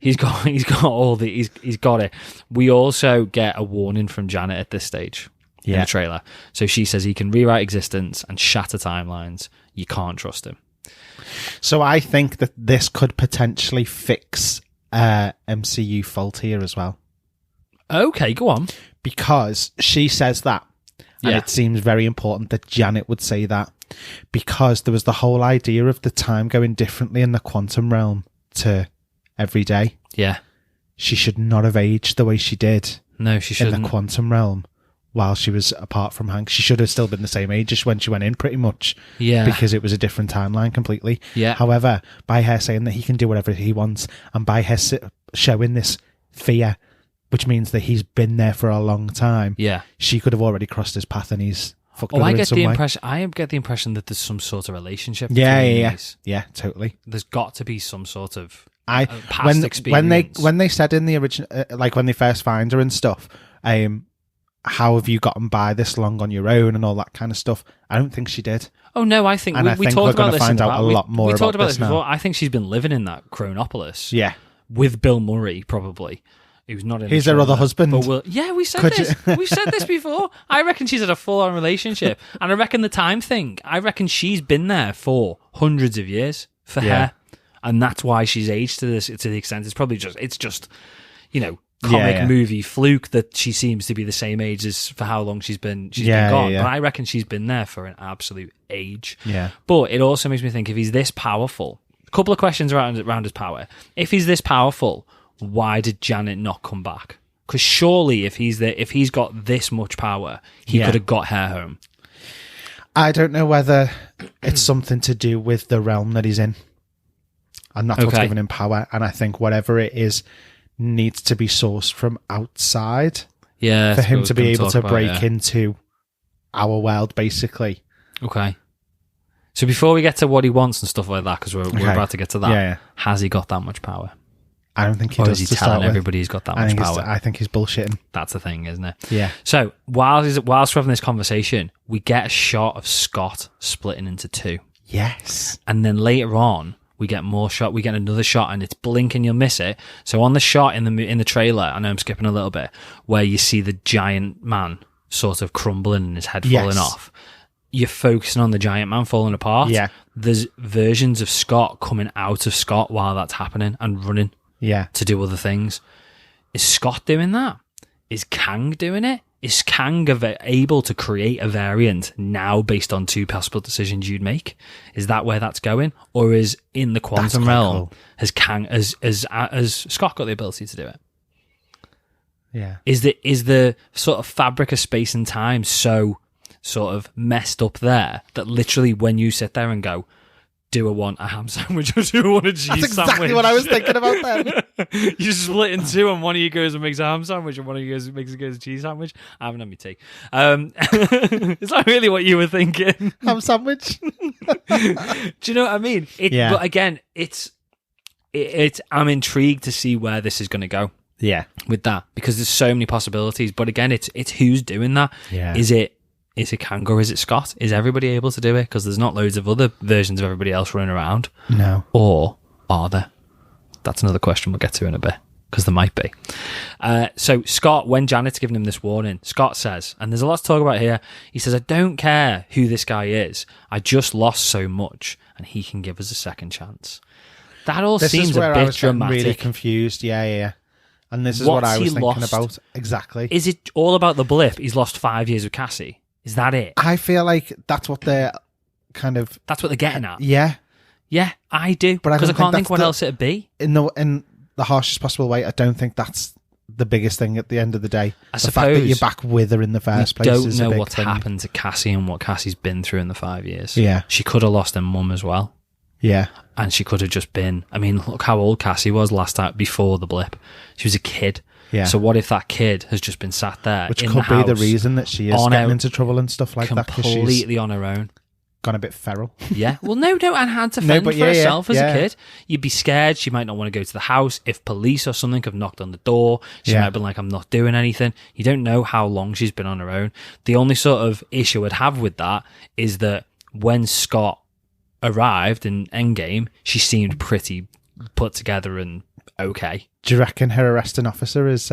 He's got it. We also get a warning from Janet at this stage in the trailer. So she says he can rewrite existence and shatter timelines. You can't trust him. So I think that this could potentially fix MCU fault here as well. Okay, go on. Because she says that. And it seems very important that Janet would say that. Because there was the whole idea of the time going differently in the quantum realm to every day. Yeah. She should not have aged the way she did. No, she shouldn't. In the quantum realm while she was apart from Hank. She should have still been the same age as when she went in, pretty much. Yeah. Because it was a different timeline completely. Yeah. However, by her saying that he can do whatever he wants, and by her showing this fear, which means that he's been there for a long time, she could have already crossed his path and he's fucked with her in some way. I get the impression that there's some sort of relationship. Yeah, totally. There's got to be some sort of past experience. When they said in the original, like when they first find her and stuff, how have you gotten by this long on your own and all that kind of stuff? I don't think she did. Oh no, I think we think talked about this. Find out a lot more. We talked about this before. I think she's been living in that Chronopolis. Yeah, with Bill Murray probably. Who's not in He's her other husband. But we said this. We've said this before. I reckon she's had a full-on relationship. And I reckon the time thing, I reckon she's been there for hundreds of years for her. And that's why she's aged to the extent. It's just, comic movie fluke that she seems to be the same age as for how long she's been gone. But I reckon she's been there for an absolute age. Yeah. But it also makes me think, if he's this powerful, a couple of questions around his power. If he's this powerful, why did Janet not come back? Because surely if he's got this much power, he could have got her home. I don't know whether it's something to do with the realm that he's in. And that's what's giving him power. And I think whatever it is needs to be sourced from outside. Yeah. For him to be able to break into our world, basically. Okay. So before we get to what he wants and stuff like that, because we're about to get to that, has he got that much power? I don't think he does. Or is he telling everybody he's got that much power? I think he's bullshitting. That's the thing, isn't it? Yeah. So whilst we're having this conversation, we get a shot of Scott splitting into two. Yes. And then later on, we get another shot, and it's blinking, you'll miss it. So on the shot in the trailer, I know I'm skipping a little bit, where you see the giant man sort of crumbling and his head falling off. You're focusing on the giant man falling apart. Yeah. There's versions of Scott coming out of Scott while that's happening and running. Yeah. To do other things. Is Scott doing that? Is Kang doing it? Is Kang able to create a variant now based on two possible decisions you'd make? Is that where that's going? Or is in the quantum realm, has Scott got the ability to do it? Yeah. Is the sort of fabric of space and time so sort of messed up there that literally when you sit there and go, do I want a ham sandwich or do I want a cheese sandwich? That's exactly what I was thinking about then. You split in two, and one of you goes and makes a ham sandwich, and one of you goes and makes a cheese sandwich. I haven't had my tea. Is that really what you were thinking? Ham sandwich? Do you know what I mean? But again, it's I'm intrigued to see where this is going to go. Yeah. With that, because there's so many possibilities. But again, it's who's doing that. Yeah. Is it Kang or is it Scott? Is everybody able to do it? Because there's not loads of other versions of everybody else running around. No. Or are there? That's another question we'll get to in a bit, because there might be. So Scott, when Janet's giving him this warning, Scott says, and there's a lot to talk about here, he says, I don't care who this guy is. I just lost so much, and he can give us a second chance. That all seems a bit dramatic. Really confused. Yeah. And this is what I was thinking about. Exactly. Is it all about the blip? He's lost 5 years with Cassie. Is that it? I feel like that's what they're That's what they're getting at. Yeah. Yeah, I do. But because I can't think what else it'd be. In the harshest possible way, I don't think that's the biggest thing at the end of the day. I the suppose fact that you're back with her in the first place is a big thing. Don't know what's happened to Cassie and what Cassie's been through in the 5 years. Yeah. She could have lost her mum as well. Yeah. And she could have just been... I mean, look how old Cassie was last time, before the blip. She was a kid. Yeah. So what if that kid has just been sat there Which in could the house be the reason that she is getting into trouble and stuff like that. Completely on her own. Gone a bit feral. Yeah. Well, no, and had to fend for herself as a kid. You'd be scared. She might not want to go to the house. If police or something have knocked on the door, she might have been like, I'm not doing anything. You don't know how long she's been on her own. The only sort of issue I'd have with that is that when Scott arrived in Endgame, she seemed pretty put together and okay. Do you reckon her arresting officer is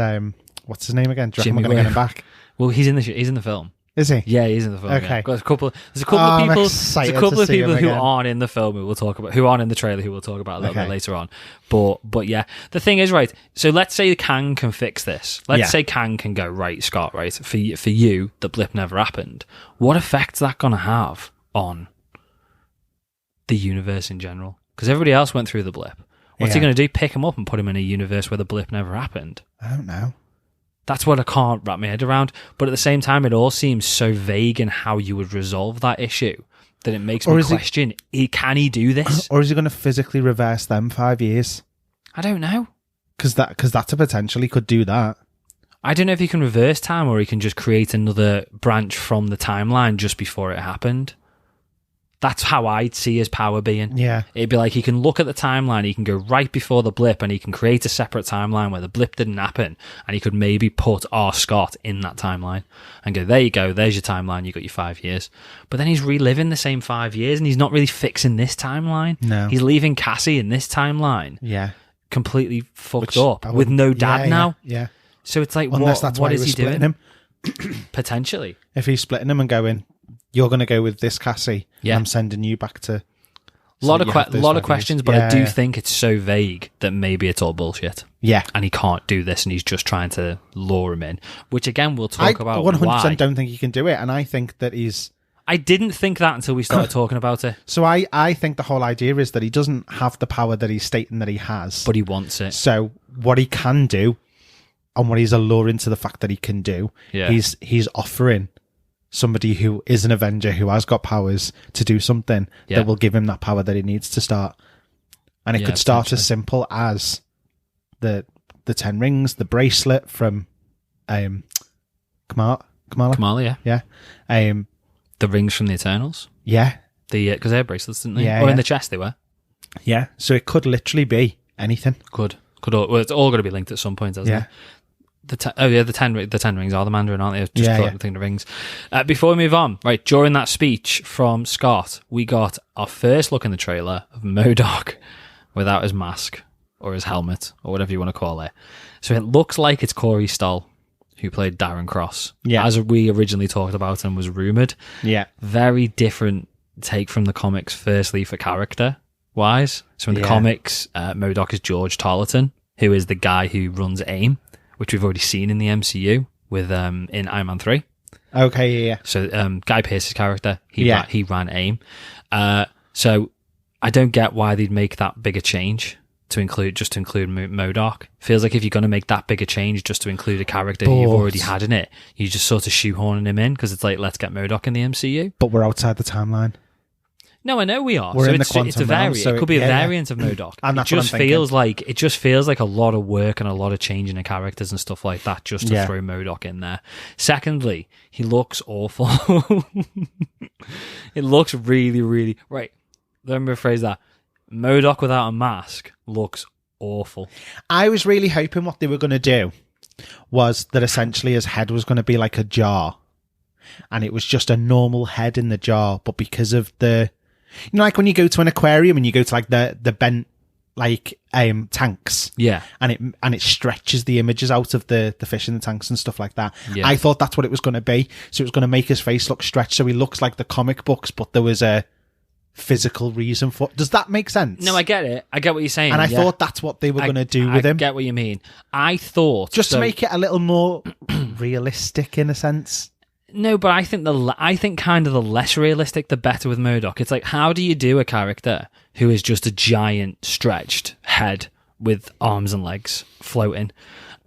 what's his name again? Do you reckon we're going to get him back? Well, he's in the film. Is he? Yeah, he's in the film. Okay. Yeah. There's a couple of people. There's a couple of people who aren't in the film who we'll talk about, who aren't in the trailer, who we'll talk about a little bit later on. But yeah, the thing is, right. So let's say Kang can fix this. Let's say Kang can go, right, Scott, right, for you, the blip never happened. What effect's that going to have on the universe in general? Because everybody else went through the blip. What's he going to do? Pick him up and put him in a universe where the blip never happened? I don't know. That's what I can't wrap my head around. But at the same time, it all seems so vague in how you would resolve that issue that it makes me question, can he do this? Or is he going to physically reverse them 5 years? I don't know. Because that's a potential. He could do that. I don't know if he can reverse time or he can just create another branch from the timeline just before it happened. That's how I'd see his power being. Yeah. It'd be like he can look at the timeline, he can go right before the blip, and he can create a separate timeline where the blip didn't happen, and he could maybe put R. Scott in that timeline and go, there you go, there's your timeline, you got your 5 years. But then he's reliving the same 5 years, and he's not really fixing this timeline. No. He's leaving Cassie in this timeline. Yeah. Completely fucked up, with no dad now. Yeah. So it's like, what is he doing? Him. Potentially. If he's splitting him and going, you're going to go with this Cassie, and I'm sending you back to A lot of questions, but I do think it's so vague that maybe it's all bullshit. Yeah. And he can't do this, and he's just trying to lure him in, which again, we'll talk about. I 100% don't think he can do it, and I think that he's... I didn't think that until we started talking about it. So I think the whole idea is that he doesn't have the power that he's stating that he has. But he wants it. So what he can do, and what he's alluring to the fact that he can do, he's offering somebody who is an Avenger, who has got powers, to do something that will give him that power that he needs to start. And it could start as simple as the 10 rings, the bracelet from Kamala. Kamala, yeah. The rings from the Eternals? Yeah. Because they had bracelets, didn't they? Yeah, or in the chest they were? Yeah. So it could literally be anything. Well, it's all going to be linked at some point, hasn't it? The 10 rings are the Mandarin, aren't they? Just collecting the rings. Before we move on, right, during that speech from Scott, we got our first look in the trailer of MODOK without his mask or his helmet or whatever you want to call it. So it looks like it's Corey Stoll, who played Darren Cross, as we originally talked about and was rumoured. Yeah. Very different take from the comics, firstly, for character-wise. So in the comics, MODOK is George Tarleton, who is the guy who runs AIM, which we've already seen in the MCU with in Iron Man 3. Okay, yeah. So Guy Pearce's character, he ran AIM. So I don't get why they'd make that big a change to include MODOK. Feels like if you're going to make that big a change just to include a character who you've already had in it, you just sort of shoehorning him in because it's like, let's get MODOK in the MCU. But we're outside the timeline. No, I know we are. We're so in the quantum realm, it could be a variant of MODOK. And it just feels like a lot of work and a lot of changing the characters and stuff like that just to throw MODOK in there. Secondly, he looks awful. It looks really, really... Right, let me rephrase that. MODOK without a mask looks awful. I was really hoping what they were going to do was that essentially his head was going to be like a jar, and it was just a normal head in the jar, but because of the... You know, like when you go to an aquarium and you go to like the bent tanks, and it stretches the images out of the fish in the tanks and stuff like that. Yeah. I thought that's what it was going to be. So it was going to make his face look stretched, so he looks like the comic books, but there was a physical reason for... Does that make sense? No, I get it. I get what you're saying. And I thought that's what they were going to do with him. I get what you mean. I thought... Just to make it a little more realistic in a sense. No, but I think kind of the less realistic, the better with MODOK. It's like, how do you do a character who is just a giant stretched head with arms and legs floating?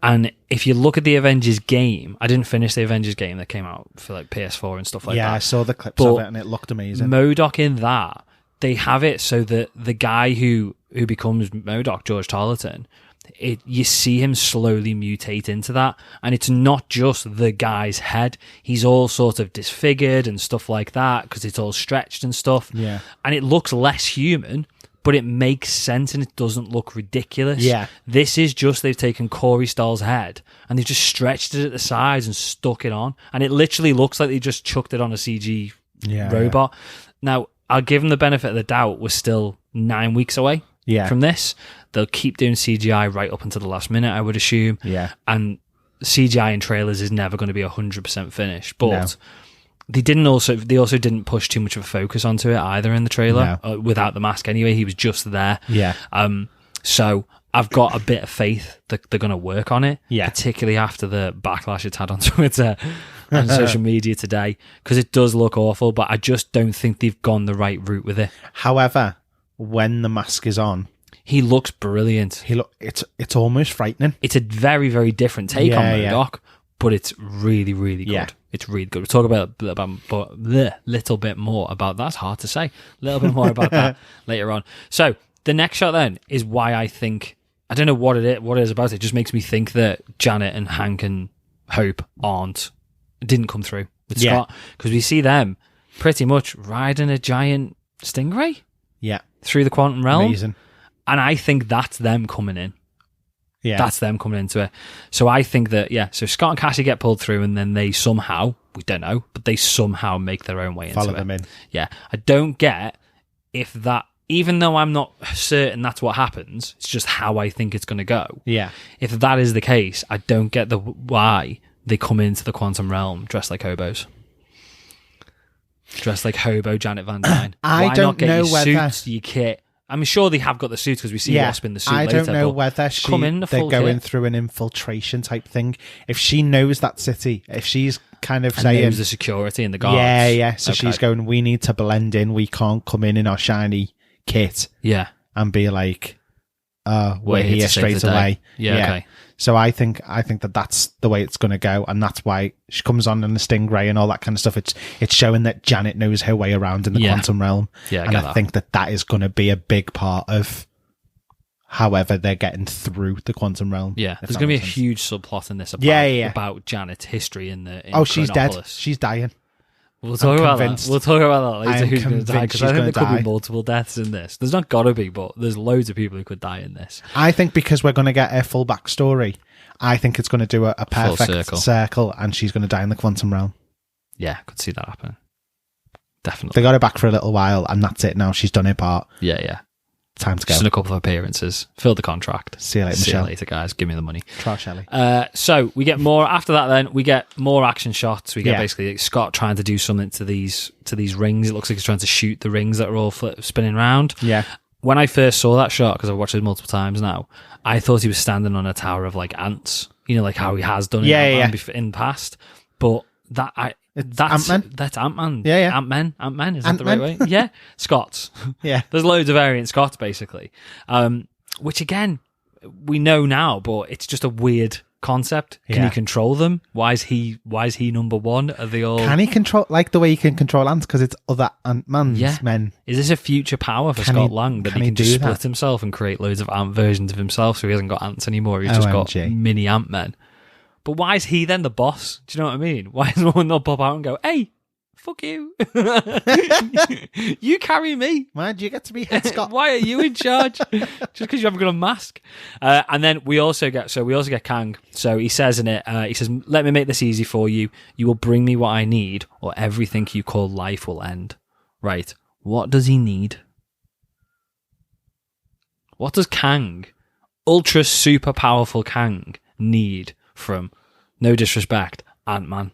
And if you look at the Avengers game, I didn't finish the Avengers game that came out for like PS4 and stuff like that. Yeah, I saw the clips of it and it looked amazing. MODOK in that, they have it so that the guy who becomes MODOK, George Tarleton, you see him slowly mutate into that, and it's not just the guy's head. He's all sort of disfigured and stuff like that because it's all stretched and stuff. Yeah, and it looks less human, but it makes sense and it doesn't look ridiculous. Yeah, this is just they've taken Corey Stoll's head and they've just stretched it at the sides and stuck it on, and it literally looks like they just chucked it on a CG robot. Now, I'll give them the benefit of the doubt. We're still 9 weeks away. From this, they'll keep doing CGI right up until the last minute, I would assume. Yeah, and CGI in trailers is never going to be 100% finished. But they also didn't push too much of a focus onto it either in the trailer without the mask. Anyway, he was just there. Yeah. So I've got a bit of faith that they're going to work on it. Yeah. Particularly after the backlash it's had on Twitter and social media today, because it does look awful. But I just don't think they've gone the right route with it. However, when the mask is on, he looks brilliant. It's almost frightening. It's a very, very different take on MODOK, but it's really, really good. Yeah. It's really good. We'll talk about a little bit more about that. It's hard to say. A little bit more about that later on. So the next shot then is why I think, I don't know what it is about it. It just makes me think that Janet and Hank and Hope didn't come through with Scott, because we see them pretty much riding a giant stingray. Yeah. Through the quantum realm. Amazing. And I think that's them coming in. Yeah. That's them coming into it. So I think that, so Scott and Cassie get pulled through and then they somehow, we don't know, but they somehow make their own way into it. Follow them in. Yeah. I don't get if that, even though I'm not certain that's what happens, it's just how I think it's going to go. Yeah. If that is the case, I don't get why they come into the quantum realm dressed like hobos. dressed like hobo Janet Van Dyne? I don't know whether suits, your kit. I'm sure they have got the suits because we see Wasp in the suit later. I don't know whether they're going through an infiltration type thing. If she knows that city, if she's kind of saying... knows the security and the guards. Yeah. So she's going, we need to blend in. We can't come in our shiny kit. Yeah. And be like, we're here straight away. Yeah, okay. So I think that's the way it's going to go, and that's why she comes on in the Stingray and all that kind of stuff. It's showing that Janet knows her way around in the quantum realm, and I think that is going to be a big part of however they're getting through the quantum realm. Yeah, there's going to be a huge subplot in this about Janet's history in she's dead. She's dying. We'll talk about that. We'll talk about that later. Who's going to die? Because I think there could be multiple deaths in this. There's not got to be, but there's loads of people who could die in this. I think because we're going to get a full backstory, I think it's going to do a perfect circle, and she's going to die in the quantum realm. Yeah, I could see that happening. Definitely. They got her back for a little while, and that's it now. She's done her part. Yeah. Time to go. Just in a couple of appearances. Filled the contract. See you later, Michelle. See you later, guys. Give me the money. Try Shelley. So we get more after that. Then we get more action shots. We get basically Scott trying to do something to these rings. It looks like he's trying to shoot the rings that are all spinning around. Yeah. When I first saw that shot, because I've watched it multiple times now, I thought he was standing on a tower of like ants. You know, like how he has done in the past. But that's Ant-Man? That's Ant-Man. Yeah. Ant-Man, is that the right way? Yeah. Scots. Yeah. There's loads of variant Scots, basically. Which, again, we know now, but it's just a weird concept. Can he control them? Why is he number one? Are they all... Can he control, like the way he can control ants, because it's other Ant-Man's men? Is this a future power for Scott Lang, that he can just split himself and create loads of ant versions of himself, so he hasn't got ants anymore, he's just got mini Ant-Men? But why is he then the boss? Do you know what I mean? Why does no one not pop out and go, hey, fuck you. You carry me. Why do you get to be head Scott? Why are you in charge? Just because you haven't got a mask. And then we also get Kang. So he says in it, he says, let me make this easy for you. You will bring me what I need, or everything you call life will end. Right. What does he need? What does Kang, ultra super powerful Kang, need from, no disrespect, Ant-Man?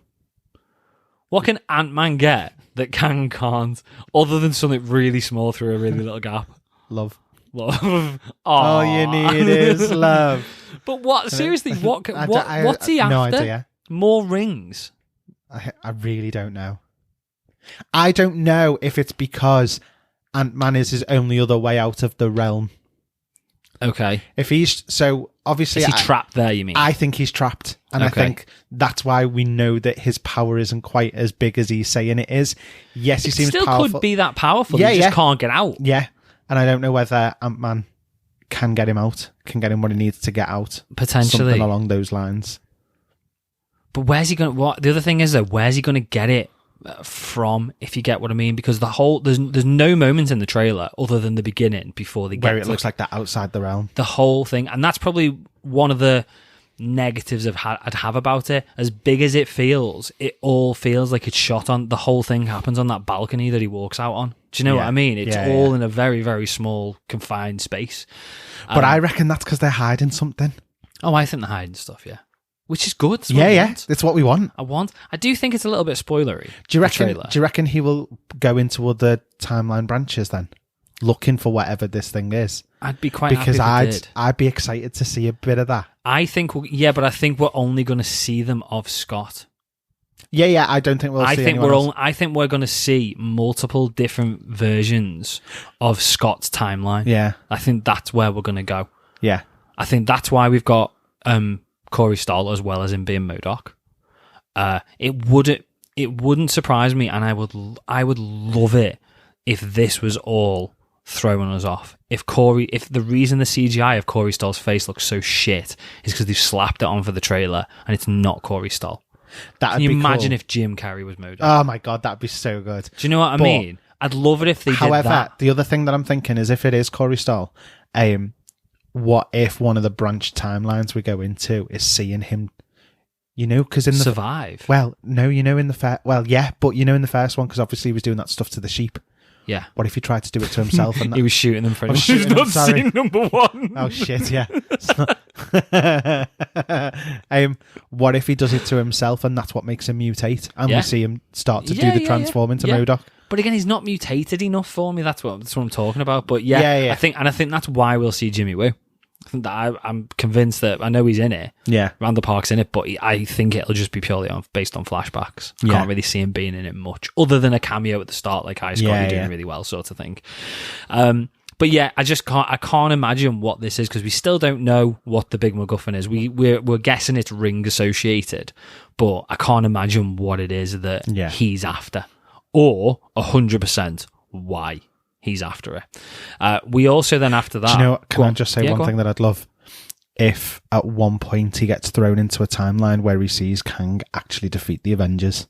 What can Ant-Man get that Kang can't, other than something really small through a really little gap? Love. All you need is love. But what? Seriously, what's he after? No idea. More rings? I really don't know. I don't know if it's because Ant-Man is his only other way out of the realm. Okay. If he's so obviously, is he trapped there? You mean? I think he's trapped, and I think that's why we know that his power isn't quite as big as he's saying it is. Yes, he seems still powerful. Could be that powerful. He just can't get out. Yeah, and I don't know whether Ant-Man can get him out, can get him what he needs to get out. Potentially, something along those lines. But where's he going? What the other thing is though? Where's he going to get it from, if you get what I mean? Because the whole there's no moment in the trailer other than the beginning before they get where it looks like that outside the realm. The whole thing, and that's probably one of the negatives I'd have about it. As big as it feels, it all feels like it's shot on. The whole thing happens on that balcony that he walks out on. Do you know what I mean? It's all in a very, very small, confined space. But I reckon that's because they're hiding something. Oh, I think they're hiding stuff. Yeah. Which is good. That's what we want. I do think it's a little bit spoilery. Do you reckon he will go into other timeline branches then, looking for whatever this thing is? I'd be quite happy if he did. I'd be excited to see a bit of that. I think, but I think we're only going to see them of Scott. Yeah. I don't think we'll see anyone else. I think we're going to see multiple different versions of Scott's timeline. Yeah. I think that's where we're going to go. Yeah. I think that's why we've got Corey Stoll as well as him being MODOK. It wouldn't surprise me, and I would love it if this was all throwing us off. If the reason the CGI of Corey Stoll's face looks so shit is because they've slapped it on for the trailer and it's not Corey Stoll. Can you imagine if Jim Carrey was MODOK? Oh my god, that'd be so good. Do you know what I mean? I'd love it if they did that. However, the other thing that I'm thinking is if it is Corey Stoll, what if one of the branch timelines we go into is seeing him, because in the survive? Well, no, in the first, in the first one, because obviously he was doing that stuff to the sheep. Yeah. What if he tried to do it to himself? And he was shooting them for anyone who's not seen number one. Oh shit! Yeah. What if he does it to himself, and that's what makes him mutate, and we see him start to do the transform into MODOK? But again, he's not mutated enough for me. That's what I'm talking about. But I think that's why we'll see Jimmy Woo. I think that I'm convinced that I know he's in it. Yeah, Randall Park's in it, but I think it'll just be purely based on flashbacks. I can't really see him being in it much, other than a cameo at the start, like "Hi Scott, you're doing really well," sort of thing. But yeah, I can't imagine what this is, because we still don't know what the big MacGuffin is. We're guessing it's ring associated, but I can't imagine what it is that he's after, or 100% why he's after it. We also then, after that... Do you know, can I just say one thing that I'd love? If at one point he gets thrown into a timeline where he sees Kang actually defeat the Avengers.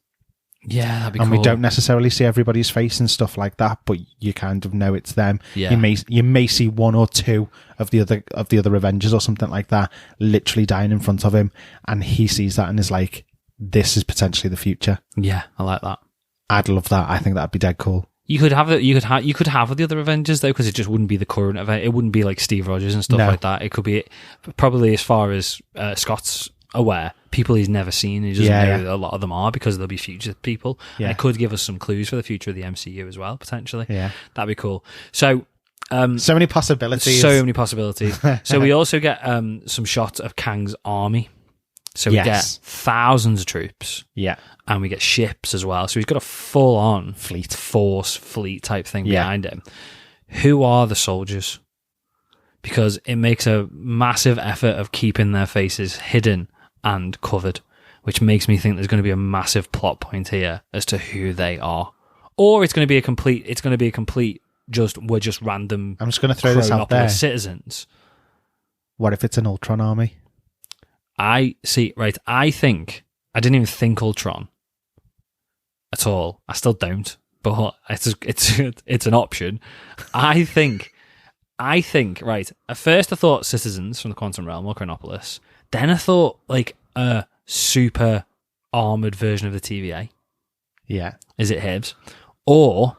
Yeah, that'd be cool. And we don't necessarily see everybody's face and stuff like that, but you kind of know it's them. Yeah. You may see one or two of the other Avengers or something like that literally dying in front of him, and he sees that and is like, this is potentially the future. Yeah, I like that. I'd love that. I think that'd be dead cool. You could have the other Avengers though, because it just wouldn't be the current event. It wouldn't be like Steve Rogers and stuff like that. It could be probably, as far as Scott's aware, people he's never seen. He doesn't know who a lot of them are, because they'll be future people. Yeah. And it could give us some clues for the future of the MCU as well, potentially. Yeah, that'd be cool. So many possibilities. So many possibilities. So we also get some shots of Kang's army. So we get thousands of troops. Yeah. And we get ships as well. So he's got a full-on fleet type thing behind him. Who are the soldiers? Because it makes a massive effort of keeping their faces hidden and covered, which makes me think there's going to be a massive plot point here as to who they are. Or it's going to be a complete we're just random. I'm just going to throw this out there. Citizens. What if it's an Ultron army? I think I didn't even think Ultron at all. I still don't, but it's an option. I think right. At first I thought citizens from the Quantum Realm or Chronopolis. Then I thought like a super armored version of the TVA. Yeah. Is it Hibbs? Or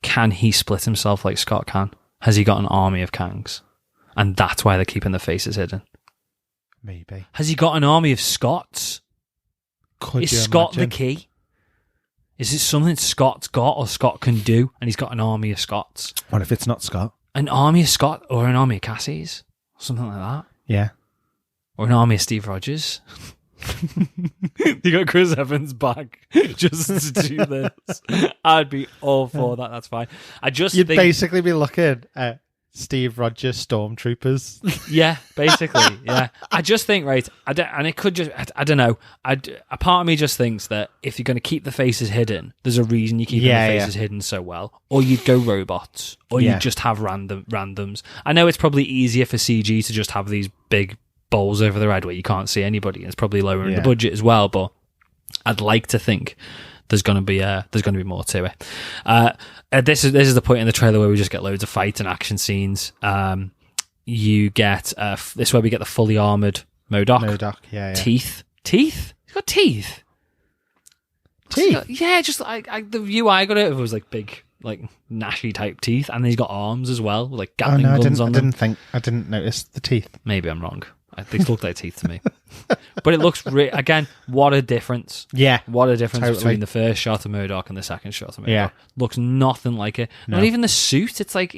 can he split himself like Scott can? Has he got an army of Kangs? And that's why they're keeping their faces hidden. Maybe. Has he got an army of Scots? Is Scott the key? Is it something Scott's got or Scott can do, and he's got an army of Scots? What if it's not Scott? An army of Scott or an army of Cassies? Something like that? Yeah. Or an army of Steve Rogers? You got Chris Evans back just to do this. I'd be all for that. That's fine. You'd basically be looking at Steve Rogers stormtroopers. Yeah, basically. Yeah, I just think I don't know. A part of me just thinks that if you're going to keep the faces hidden, there's a reason you keep the faces hidden so well. Or you'd go robots, or you'd just have randoms. I know it's probably easier for CG to just have these big bowls over their head where you can't see anybody. It's probably lowering the budget as well, but I'd like to think there's going to be more to it. This is the point in the trailer where we just get loads of fight and action scenes. You get this is where we get the fully armored MODOK. Yeah. Teeth. He's got teeth. Just like the view I got it was like big, like gnashy type teeth, and then he's got arms as well, with like Gatling guns on them. I didn't notice the teeth. Maybe I'm wrong. These look like teeth to me. But it looks, again, what a difference. Yeah. What a difference between the first shot of MODOK and the second shot of MODOK. Yeah. Looks nothing like it. No. Not even the suit. It's like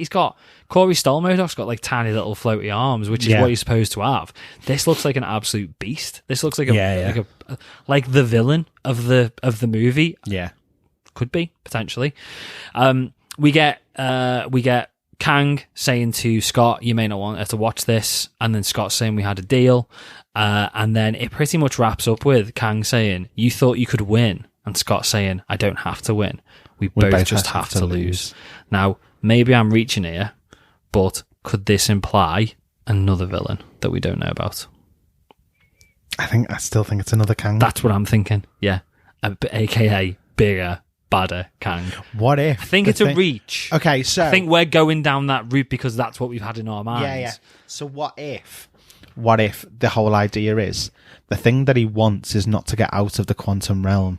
Corey Stoll MODOK's got like tiny little floaty arms, which is what he's supposed to have. This looks like an absolute beast. This looks like like the villain of the movie. Yeah. Could be, potentially. We get Kang saying to Scott, you may not want to watch this, and then Scott saying we had a deal, and then it pretty much wraps up with Kang saying, you thought you could win, and Scott saying, I don't have to win. We both just have to lose. Now, maybe I'm reaching here, but could this imply another villain that we don't know about? I still think it's another Kang. That's what I'm thinking, yeah. AKA bigger, badder Kang. What if? I think it's a reach. Okay, so I think we're going down that route because that's what we've had in our minds. Yeah. So what if the whole idea is the thing that he wants is not to get out of the quantum realm.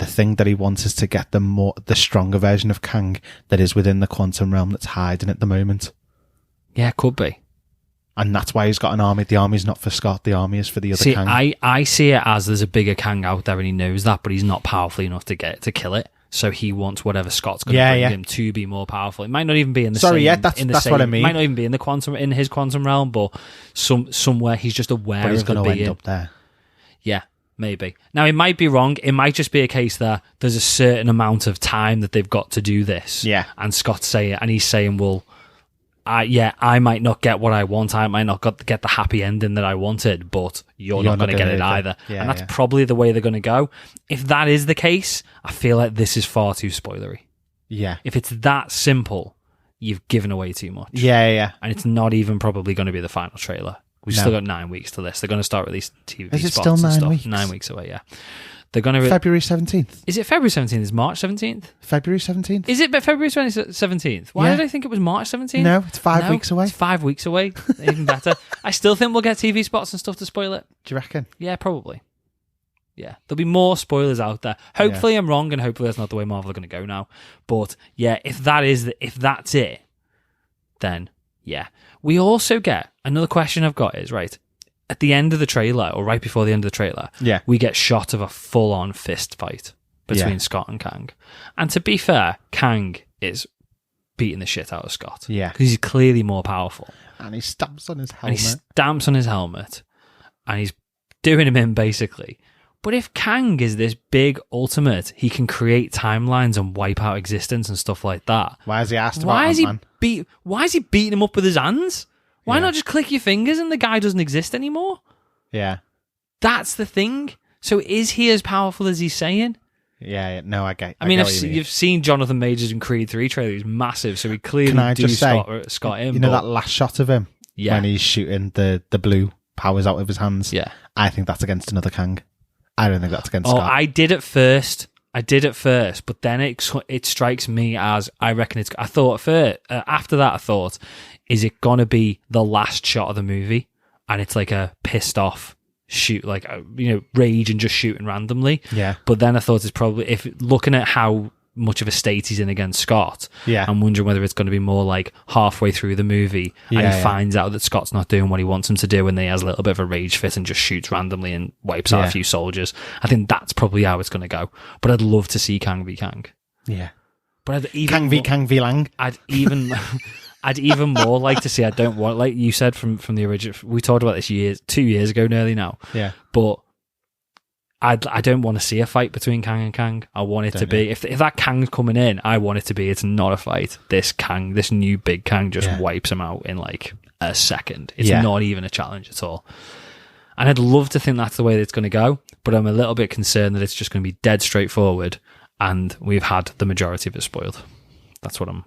the thing that he wants is to get the stronger version of Kang that is within the quantum realm that's hiding at the moment. Yeah, could be. And that's why he's got an army. The army's not for Scott. The army is for the other Kang. I see it as there's a bigger Kang out there and he knows that, but he's not powerful enough to kill it. So he wants whatever Scott's going to bring him to be more powerful. It might not even be in the same... that's what I mean. It might not even be in his quantum realm, but somewhere he's just aware of it being. But he's going to end up there. Yeah, maybe. Now, it might be wrong. It might just be a case that there's a certain amount of time that they've got to do this. Yeah. And Scott's saying, and he's saying, well, I might not get what I want. I might not get the happy ending that I wanted, but you're not going to get it either. Yeah, and that's probably the way they're going to go. If that is the case, I feel like this is far too spoilery. Yeah. If it's that simple, you've given away too much. Yeah. And it's not even probably going to be the final trailer. We've still got 9 weeks to this. They're going to start releasing TV spots. Is it still 9 weeks? 9 weeks away, yeah. They're going to February 17th. Is it February 17th? Is March 17th? February 17th. Is it February 17th? Why did I think it was March 17th? No, it's 5 weeks away. It's 5 weeks away. Even better. I still think we'll get TV spots and stuff to spoil it. Do you reckon? Yeah, probably. Yeah, there'll be more spoilers out there. Hopefully I'm wrong, and hopefully that's not the way Marvel are going to go now. But yeah, if that's it, then yeah. We also get another question I've got is right. At the end of the trailer, or right before the end of the trailer, we get shot of a full-on fist fight between Scott and Kang. And to be fair, Kang is beating the shit out of Scott. Yeah. Because he's clearly more powerful. And he stamps on his helmet. And he's doing him in, basically. But if Kang is this big ultimate, he can create timelines and wipe out existence and stuff like that. Why has he asked about Ant-Man? Why is he beating him up with his hands? Why not just click your fingers and the guy doesn't exist anymore? Yeah. That's the thing. So is he as powerful as he's saying? Yeah, no, I get. I mean, you've seen Jonathan Majors in Creed 3 trailer. He's massive, so he clearly Scott in. You know that last shot of him when he's shooting the blue powers out of his hands? Yeah. I think that's against another Kang. I don't think that's against Scott. I did at first, but then it strikes me as I reckon it's. I thought after that, I thought, is it gonna be the last shot of the movie, and it's like a pissed off shoot, like rage and just shooting randomly. Yeah. But then I thought it's probably, if looking at how much of a state he's in against Scott, I'm wondering whether it's going to be more like halfway through the movie and he finds out that Scott's not doing what he wants him to do, and then he has a little bit of a rage fit and just shoots randomly and wipes out a few soldiers. I think that's probably how it's going to go. But I'd love to see Kang v Kang. Yeah. But Kang v Lang. I'd even more like to see. I don't want, like you said from the original. We talked about this 2 years ago, nearly now. Yeah. But I don't want to see a fight between Kang and Kang. I want it to be, if that Kang's coming in, I want it to be. It's not a fight. This new big Kang just wipes him out in like a second. It's not even a challenge at all. And I'd love to think that's the way that it's going to go, but I'm a little bit concerned that it's just going to be dead straightforward, and we've had the majority of it spoiled. That's what I'm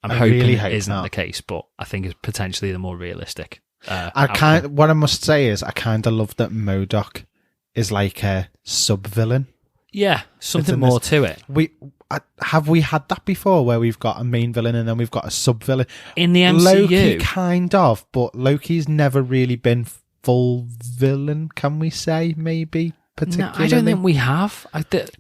hoping really it isn't the case, but I think it's potentially the more realistic. What I must say is, I kind of love that MODOK is like a sub-villain. Yeah, something more to it. Have we had that before, where we've got a main villain and then we've got a sub-villain? In the MCU? Loki, kind of, but Loki's never really been full villain, can we say, maybe, particularly? No, I don't think we have.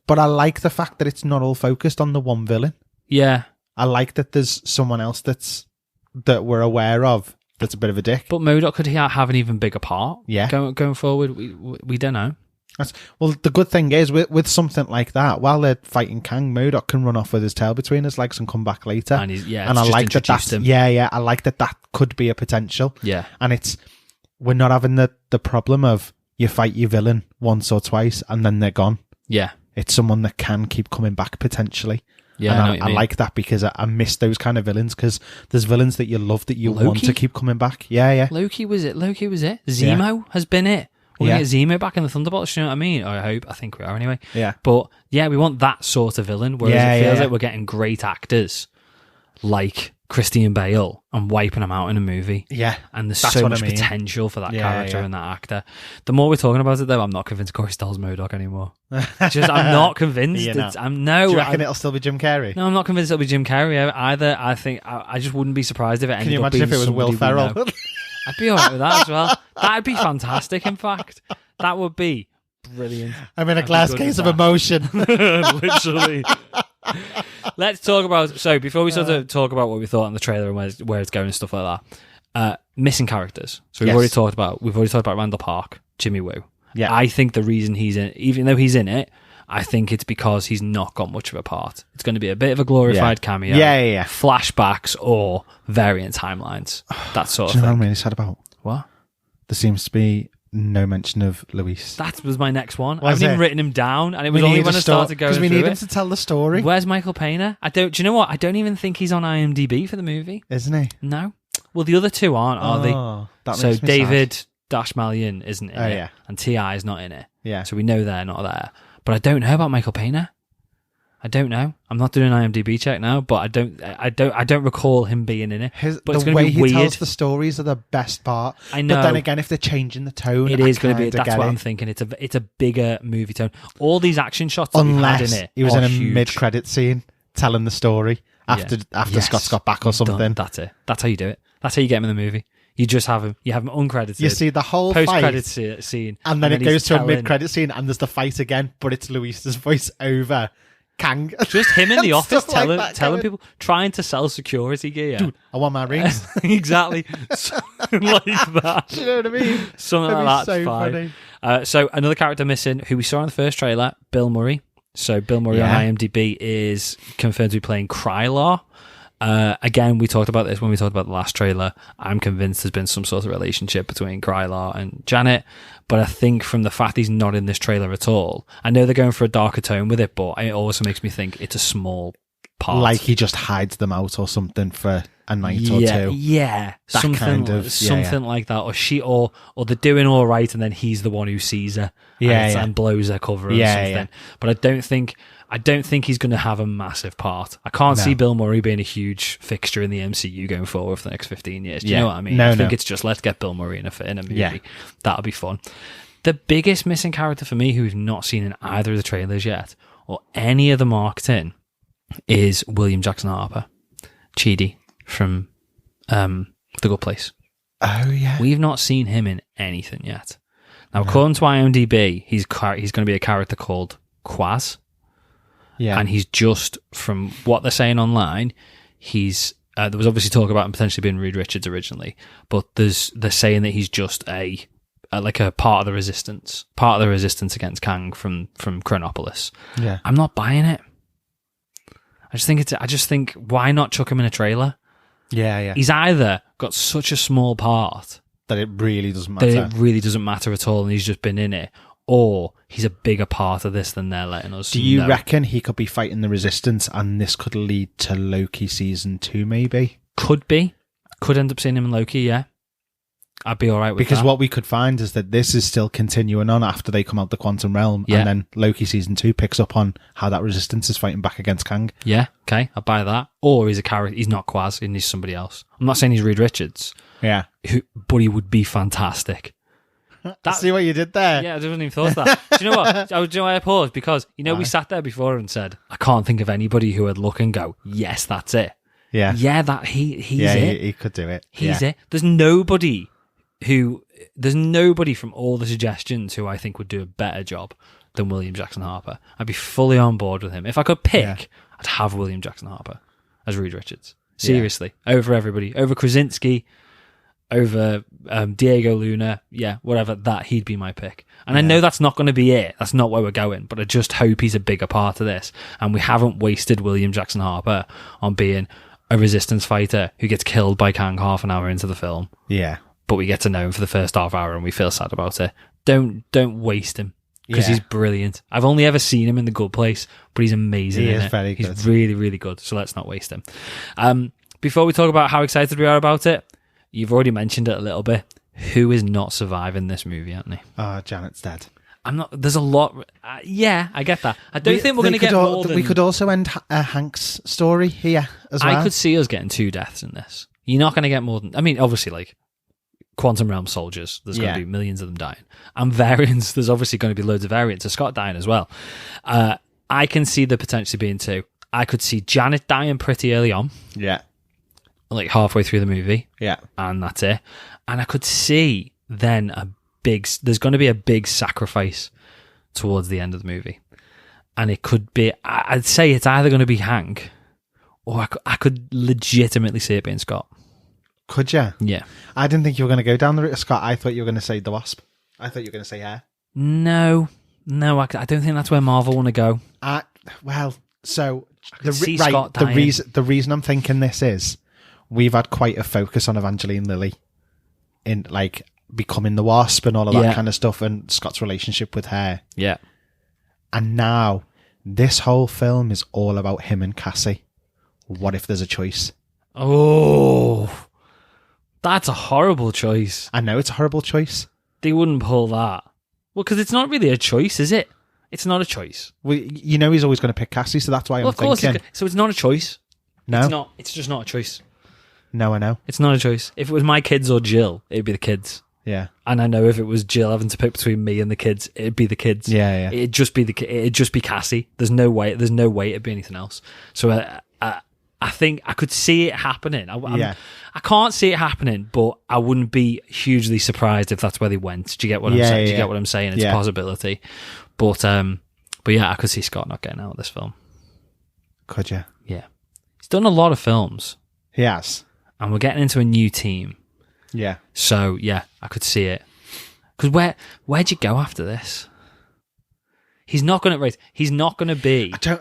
But I like the fact that it's not all focused on the one villain. Yeah. I like that there's someone else that we're aware of that's a bit of a dick. But MODOK could have an even bigger part. Yeah. Going forward, we don't know. Well, the good thing is, with something like that, while they're fighting Kang, MODOK can run off with his tail between his legs and come back later. And I like that. I like that could be a potential. Yeah. And we're not having the problem of you fight your villain once or twice and then they're gone. Yeah. It's someone that can keep coming back potentially. Yeah, and I like that, because I miss those kind of villains, because there's villains that you love that you want to keep coming back. Yeah. Loki was it. Zemo has been it. We're going to get Zemo back in the Thunderbolts, you know what I mean? I think we are anyway. Yeah. But yeah, we want that sort of villain, whereas it feels like we're getting great actors like Christian Bale and wiping them out in a movie. Yeah. And there's so much potential for that character and that actor. The more we're talking about it, though, I'm not convinced Corey Stoll's MODOK anymore. I'm not convinced. Do you reckon it'll still be Jim Carrey? No, I'm not convinced it'll be Jim Carrey either. I think I just wouldn't be surprised if it ended up being. Can you imagine if it was Will Ferrell? I'd be alright with that as well. That'd be fantastic, in fact. That would be Brilliant. I'm in a glass case of emotion. Literally. Let's talk about... So, before we sort of talk about what we thought on the trailer and where it's going and stuff like that, missing characters. So, we've already talked about Randall Park, Jimmy Woo. Yeah. I think the reason he's in... Even though he's in it, I think it's because he's not got much of a part. It's going to be a bit of a glorified cameo. Yeah. Flashbacks or variant timelines. That sort of thing. Do you know what I'm really sad about? What? There seems to be no mention of Luis. That was my next one. I haven't even written him down, and it was only when I started going through it. Because we need him to tell the story. Where's Michael Pena? Do you know what? I don't even think he's on IMDb for the movie. Isn't he? No. Well, the other two aren't, are they? That so makes me David sad. Malian isn't in it, and T.I. is not in it. Yeah. So we know they're not there. But I don't know about Michael Pena. I don't know. I'm not doing an IMDb check now, but I don't recall him being in it. But it's going to be weird. The way he tells the stories are the best part. I know. But then again, if they're changing the tone, it is going to be. That's what I'm thinking. It's a bigger movie tone. All these action shots that we've had in it, he was in a huge. mid-credit scene telling the story after Scott's got back or something. That's it. That's how you do it. That's how you get him in the movie. You just have him. You have him uncredited. You see the whole post-credit fight, scene, and then it goes to a mid-credit scene, and there's the fight again, but it's Luis's voice over Kang. Just him in the office telling people, trying to sell security gear. Dude, I want my rings. Exactly. Something like that. Do you know what I mean? Something like that's so fine. So another character missing, who we saw in the first trailer, Bill Murray. So Bill Murray on IMDb is confirmed to be playing Krylar. Again, we talked about this when we talked about the last trailer. I'm convinced there's been some sort of relationship between Krylar and Janet, but I think from the fact he's not in this trailer at all, I know they're going for a darker tone with it, but it also makes me think it's a small part. Like he just hides them out or something for a night or two. Yeah, something like that. Or they're doing all right, and then he's the one who sees her and blows her cover or something. Yeah. But I don't think he's going to have a massive part. I can't see Bill Murray being a huge fixture in the MCU going forward for the next 15 years. Do you know what I mean? I think it's just, let's get Bill Murray in a movie. Yeah. That'll be fun. The biggest missing character for me, who we've not seen in either of the trailers yet, or any of the marketing, is William Jackson Harper. Chidi from The Good Place. Oh, yeah. We've not seen him in anything yet. Now, according to IMDb, he's going to be a character called Quaz. Yeah. And he's just, from what they're saying online, he's there was obviously talk about him potentially being Reed Richards originally, but they're saying that he's just a part of the resistance against Kang from Chronopolis. Yeah. I'm not buying it. I just think why not chuck him in a trailer? Yeah. He's either got such a small part that it really doesn't matter at all, and he's just been in it, or he's a bigger part of this than they're letting us know. Do you reckon he could be fighting the Resistance and this could lead to Loki season 2 maybe? Could be. Could end up seeing him in Loki, yeah. I'd be alright with that. Because what we could find is that this is still continuing on after they come out the Quantum Realm, and then Loki season 2 picks up on how that Resistance is fighting back against Kang. Yeah, okay, I'll buy that. Or he's a character, he's not Quaz, and he's somebody else. I'm not saying he's Reed Richards. Yeah. But he would be fantastic. See what you did there? Yeah, I didn't even thought of that. Do you know what? Do you know why I paused? Because, we sat there before and said, I can't think of anybody who would look and go, yes, that's it. Yeah. Yeah, he's it. He could do it. He's it. There's nobody from all the suggestions who I think would do a better job than William Jackson Harper. I'd be fully on board with him. If I could pick, I'd have William Jackson Harper as Reed Richards. Seriously. Over everybody. Over Krasinski, over Diego Luna, whatever, he'd be my pick. And I know that's not going to be it. That's not where we're going, but I just hope he's a bigger part of this. And we haven't wasted William Jackson Harper on being a Resistance fighter who gets killed by Kang half an hour into the film. Yeah. But we get to know him for the first half hour and we feel sad about it. Don't waste him, because he's brilliant. I've only ever seen him in The Good Place, but he's amazing in it. Very good. He's really, really good, so let's not waste him. Before we talk about how excited we are about it, you've already mentioned it a little bit. Who is not surviving this movie, Anthony? Janet's dead. I'm not. There's a lot. I get that. I don't think we're going to get more than... We could also end Hank's story here as well. I could see us getting 2 deaths in this. You're not going to get more than... I mean, obviously, like, Quantum Realm soldiers, there's going to be millions of them dying. And variants, there's obviously going to be loads of variants of Scott dying as well. I can see there potentially being 2. I could see Janet dying pretty early on. Yeah. Like halfway through the movie. Yeah. And that's it. And I could see then there's going to be a big sacrifice towards the end of the movie. And it could be, I'd say it's either going to be Hank, or I could legitimately see it being Scott. Could you? Yeah. I didn't think you were going to go down the route of Scott. I thought you were going to say the Wasp. I thought you were going to say Hair. No, I don't think that's where Marvel want to go. Well, so the reason I'm thinking this is we've had quite a focus on Evangeline Lilly in like becoming the Wasp and all of that kind of stuff, and Scott's relationship with her. Yeah. And now this whole film is all about him and Cassie. What if there's a choice? Oh, that's a horrible choice. I know it's a horrible choice. They wouldn't pull that. Well, because it's not really a choice, is it? It's not a choice. Well, you know he's always going to pick Cassie, so that's why I'm thinking. So it's not a choice. No. It's not. It's just not a choice. No, I know. It's not a choice. If it was my kids or Jill, it'd be the kids. Yeah. And I know if it was Jill having to pick between me and the kids, it'd be the kids. Yeah. It'd just be Cassie. There's no way it'd be anything else. So I think I could see it happening. I can't see it happening, but I wouldn't be hugely surprised if that's where they went. Do you get what I'm saying? Do you get what I'm saying? It's a possibility. But yeah, I could see Scott not getting out of this film. Could you? Yeah. He's done a lot of films. He has. And we're getting into a new team. Yeah. So, yeah, I could see it. Because where'd you go after this? He's not going to be... do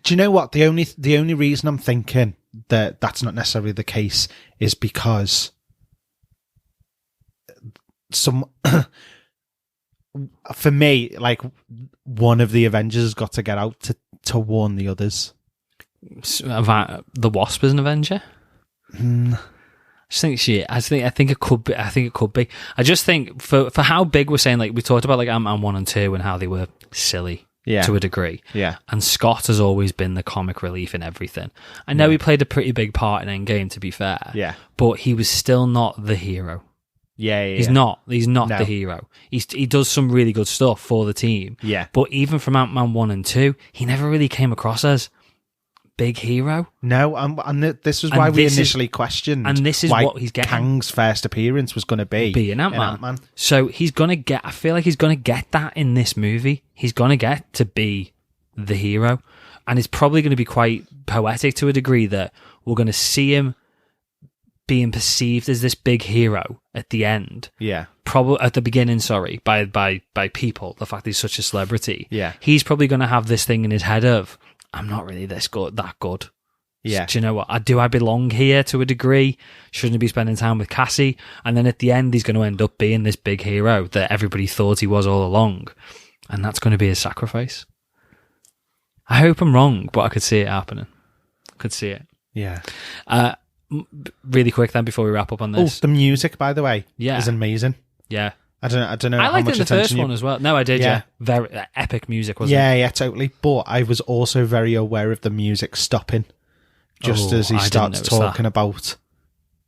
you know what? The only reason I'm thinking that that's not necessarily the case is because for me, like, one of the Avengers has got to get out to warn the others. The Wasp is an Avenger? I think it could be. I just think for how big we're saying, like we talked about, like Ant-Man 1 and 2 and how they were silly to a degree. Yeah. And Scott has always been the comic relief in everything. I know he played a pretty big part in Endgame, to be fair. Yeah. But he was still not the hero. Yeah. He's not the hero. He does some really good stuff for the team. Yeah. But even from Ant-Man 1 and 2, he never really came across as big hero. No, and this was why we initially questioned. And this is why what he's getting. Kang's first appearance was going to be an Ant-Man. So he's going to get, I feel like he's going to get that in this movie. He's going to get to be the hero. And it's probably going to be quite poetic to a degree that we're going to see him being perceived as this big hero at the end. Yeah. Probably at the beginning, by people, the fact that he's such a celebrity. Yeah. He's probably going to have this thing in his head of, I'm not really that good. Yeah. Do you know what? Do I belong here to a degree? Shouldn't I be spending time with Cassie? And then at the end, he's going to end up being this big hero that everybody thought he was all along. And that's going to be his sacrifice. I hope I'm wrong, but I could see it happening. Could see it. Yeah. Really quick then, before we wrap up on this. Oh, the music, by the way, is amazing. Yeah. I don't know. I liked how much it in the first one as well. No, I did. Yeah, very epic music, wasn't it? Yeah, totally. But I was also very aware of the music stopping just as he starts talking about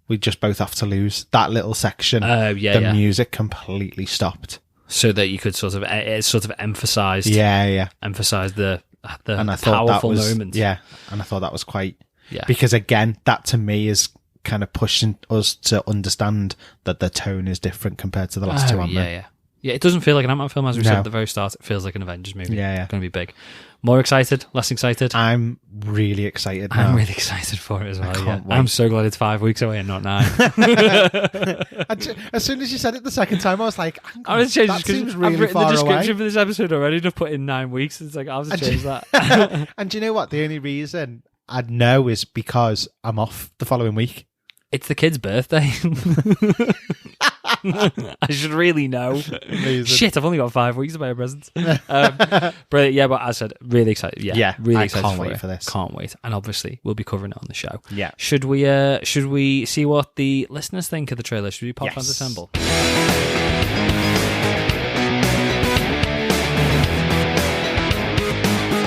we just both have to lose that little section. The music completely stopped, so that you could sort of emphasized. Emphasized the and I thought powerful that was, moment. Yeah, and I thought that was quite. Yeah, because again, that to me is kind of pushing us to understand that the tone is different compared to the last two Ant-Man. Yeah, it doesn't feel like an Ant-Man film, as we said at the very start. It feels like an Avengers movie. It's going to be big. More excited? Less excited? I'm really excited now. I'm really excited for it as well. I'm so glad it's 5 weeks away and not 9. As soon as you said it the second time, I was like, that seems really I've written far the description away. for this episode already to put in 9 weeks. It's like, I'll have to change that. And do you know what? The only reason I'd know is because I'm off the following week. It's the kid's birthday. I should really know. Amazing. Shit, I've only got 5 weeks to buy a present. Brilliant. Yeah, but as I said, really excited. Yeah, really excited. Can't wait for this. Can't wait. And obviously, we'll be covering it on the show. Yeah. Should we see what the listeners think of the trailer? Should we pop fans assemble?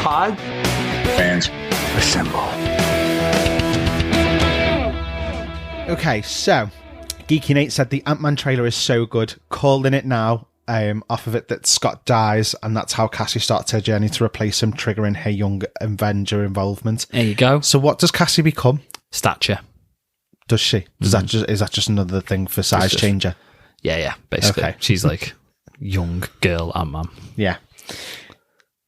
Pod fans assemble. Okay, so Geeky Nate said the Ant-Man trailer is so good, calling it now, off of it that Scott dies, and that's how Cassie starts her journey to replace him, triggering her young Avenger involvement. There you go. So what does Cassie become? Stature. Does she? Is that just another thing for size changer? Yeah, basically. Okay. She's like young girl Ant-Man. Yeah.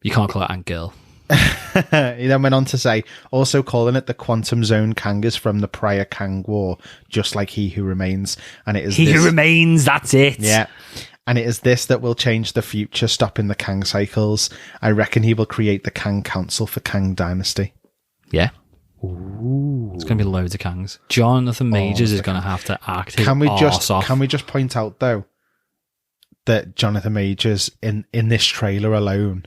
You can't call it Ant Girl. He then went on to say, also calling it the Quantum Zone Kang is from the prior Kang War, just like He Who Remains. And it is He Who Remains, that's it. Yeah. And it is this that will change the future, stopping the Kang cycles. I reckon he will create the Kang Council for Kang Dynasty. Yeah. Ooh. It's going to be loads of Kangs. Jonathan Majors is going to have to act his arse off. Can we just point out, though, that Jonathan Majors, in this trailer alone,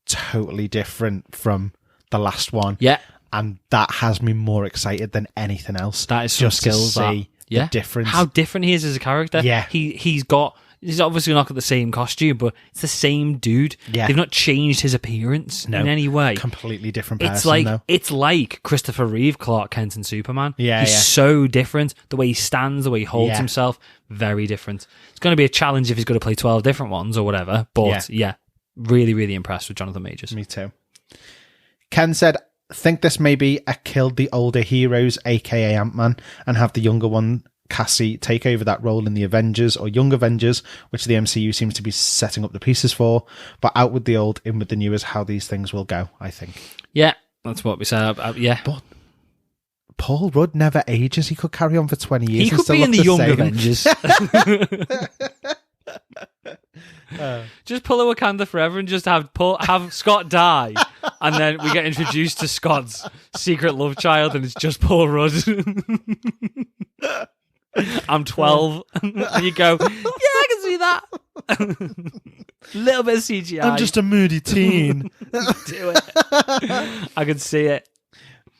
totally different from the last one. Yeah. And that has me more excited than anything else. That is some just skills. To see the difference. How different he is as a character. Yeah. He's obviously not got the same costume, but it's the same dude. Yeah. They've not changed his appearance in any way. Completely different person, It's like Christopher Reeve, Clark Kent and Superman. Yeah, He's so different. The way he stands, the way he holds himself, very different. It's going to be a challenge if he's going to play 12 different ones or whatever. But really, really impressed with Jonathan Majors. Me too. Ken said, think this may be a killed the older heroes, aka Ant-Man, and have the younger one, Cassie, take over that role in the Avengers or Young Avengers, which the MCU seems to be setting up the pieces for. But out with the old, in with the new is how these things will go, I think. Yeah, that's what we said. Yeah. But Paul Rudd never ages. He could carry on for 20 years. He could be in the Young Avengers. Just pull a Wakanda Forever and just have Scott die, and then we get introduced to Scott's secret love child, and it's just Paul Rudd. I'm 12, and you go, yeah, I can see that. Little bit of CGI. I'm just a moody teen. Do it. I can see it.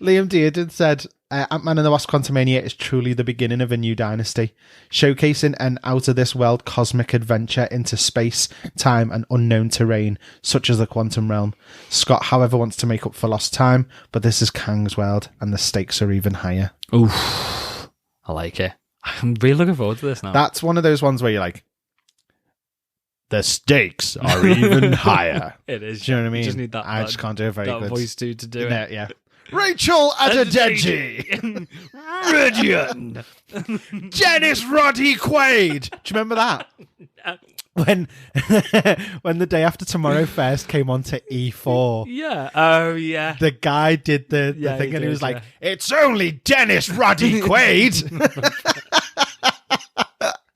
Liam Dearden said, Ant-Man and the Wasp: Quantumania is truly the beginning of a new dynasty, showcasing an out-of-this-world cosmic adventure into space, time, and unknown terrain, such as the quantum realm. Scott, however, wants to make up for lost time, but this is Kang's world, and the stakes are even higher. Oof. I like it. I'm really looking forward to this now. That's one of those ones where you're like, the stakes are even higher. It is. Do you know what I mean? You just need that. I just can't do it very good. Voice to do it. Yeah. Rachel Adedeji. Radiant. Dennis Roddy Quaid. Do you remember that? When the Day After Tomorrow first came on to E4. Yeah. Oh, yeah. The guy did the thing and he was like, it's only Dennis Roddy Quaid.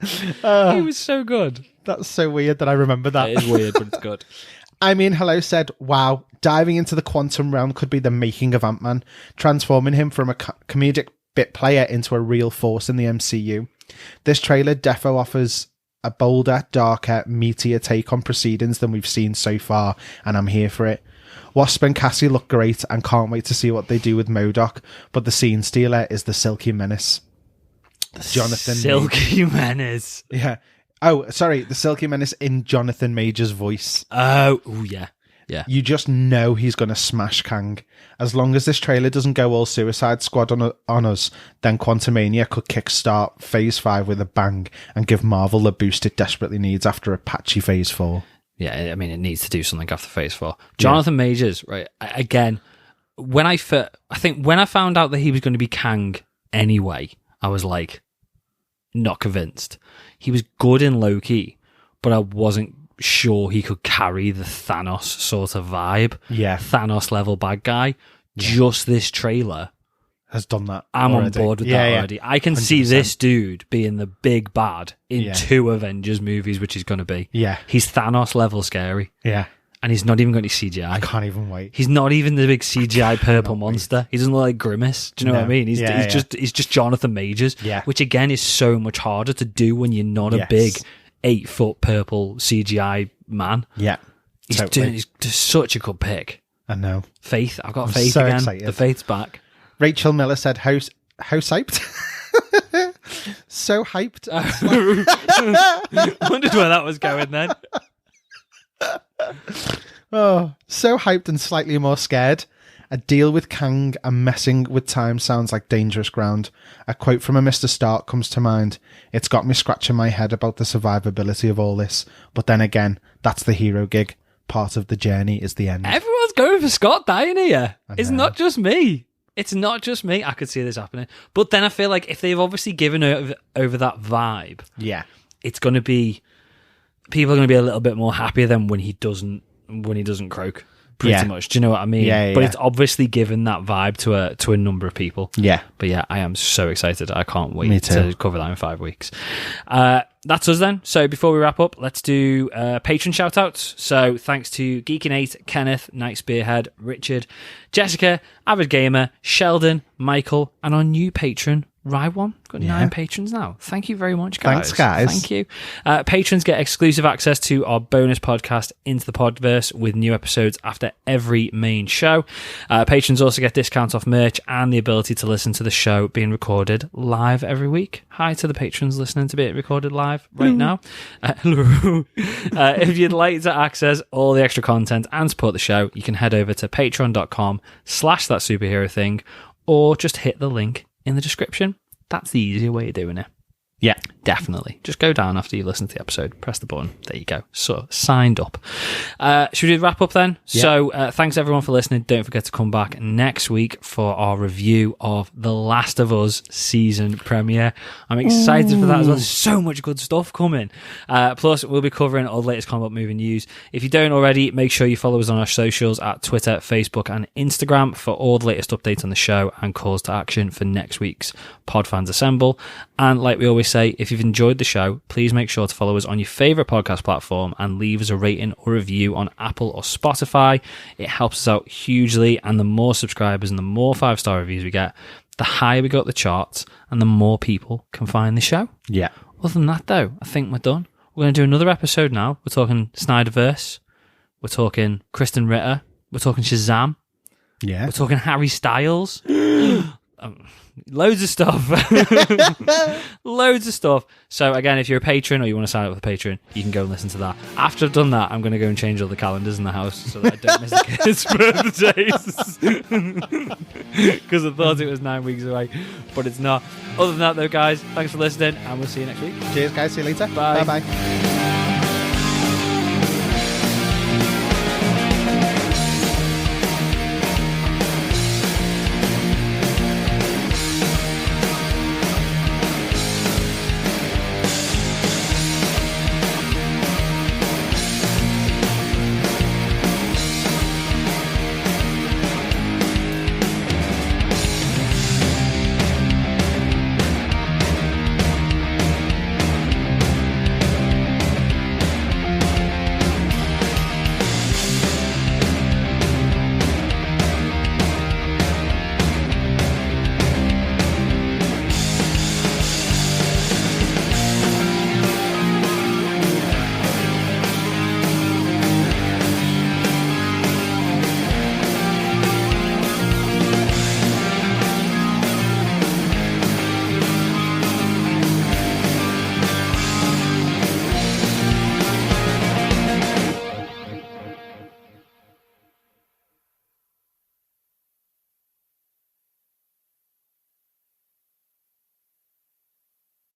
He was so good. That's so weird that I remember that. It is weird, but it's good. I mean, Hello said, wow, diving into the quantum realm could be the making of Ant-Man, transforming him from a comedic bit player into a real force in the MCU. This trailer defo offers a bolder, darker, meatier take on proceedings than we've seen so far, and I'm here for it. Wasp and Cassie look great and can't wait to see what they do with MODOK, but the scene stealer is the Silky Menace. Jonathan Silky Menace. Yeah. Oh, sorry, the Silky Menace in Jonathan Majors' voice. Oh, yeah. Yeah. You just know he's going to smash Kang. As long as this trailer doesn't go all Suicide Squad on us, then Quantumania could kickstart Phase 5 with a bang and give Marvel the boost it desperately needs after a patchy Phase 4. Yeah, I mean, it needs to do something after Phase 4. Jonathan Majors, right, again, when I found out that he was going to be Kang anyway, I was like, not convinced. He was good in Loki, but I wasn't sure he could carry the Thanos sort of vibe. Yeah. Thanos level bad guy. Yeah. Just this trailer has done that. I'm already on board with that already. I can 100%. See this dude being the big bad in 2 Avengers movies, which he's going to be. Yeah. He's Thanos level scary. Yeah. And he's not even got any CGI. I can't even wait. He's not even the big CGI purple monster. Wait. He doesn't look like Grimace. Do you know what I mean? He's just Jonathan Majors. Yeah. Which again is so much harder to do when you're not a big 8-foot purple CGI man. Yeah. He's such a good pick. I know. Faith. I've got faith so again. Excited. The faith's back. Rachel Miller said, how hyped? So hyped. Wondered where that was going then. Oh, so hyped and slightly more scared. A deal with Kang and messing with time sounds like dangerous ground. A quote from a Mr. Stark comes to mind. It's got me scratching my head about the survivability of all this. But then again, that's the hero gig. Part of the journey is the end. Everyone's going for Scott dying here. It's not just me. It's not just me. I could see this happening. But then I feel like if they've obviously given over that vibe, yeah, it's going to be... People are going to be a little bit more happier than when he doesn't when he doesn't croak. Pretty much. Do you know what I mean? Yeah. But it's obviously given that vibe to a number of people. Yeah. But yeah, I am so excited. I can't Me wait too. to cover that in 5 weeks. That's us then. So before we wrap up, let's do patron shout-outs. So thanks to Geeky8, Kenneth, Night Spearhead, Richard, Jessica, Avid Gamer, Sheldon, Michael, and our new patron, Rywon. Got 9 patrons now. Thank you very much, guys. Thanks, guys. Thank you. Patrons get exclusive access to our bonus podcast, Into the Podverse, with new episodes after every main show. Patrons also get discounts off merch and the ability to listen to the show being recorded live every week. Hi to the patrons listening to it recorded live right now. Hello. If you'd like to access all the extra content and support the show, you can head over to patreon.com/thatsuperherothing or just hit the link in the description. That's the easier way of doing it. Yeah. Definitely. Just go down after you listen to the episode, press the button. There you go. So, signed up. Should we do the wrap up then? Yeah. So, thanks everyone for listening. Don't forget to come back next week for our review of The Last of Us season premiere. I'm excited for that as well. There's so much good stuff coming. Plus, we'll be covering all the latest comic book movie news. If you don't already, make sure you follow us on our socials at Twitter, Facebook, and Instagram for all the latest updates on the show and calls to action for next week's Podfans Assemble. And like we always say, if you've enjoyed the show, please make sure to follow us on your favourite podcast platform and leave us a rating or review on Apple or Spotify. It helps us out hugely, and the more subscribers and the more 5-star reviews we get, the higher we go up the charts and the more people can find the show. Yeah. Other than that, though, I think we're done. We're going to do another episode now. We're talking Snyderverse. We're talking Kristen Ritter. We're talking Shazam. Yeah. We're talking Harry Styles. Loads of stuff. Loads of stuff. So again, if you're a patron or you want to sign up with a patron, you can go and listen to that. After I've done that, I'm going to go and change all the calendars in the house so that I don't miss the kids' birthdays. Because I thought it was 9 weeks away, but it's not. Other than that though, guys, thanks for listening and we'll see you next week. Cheers guys, see you later. Bye. Bye.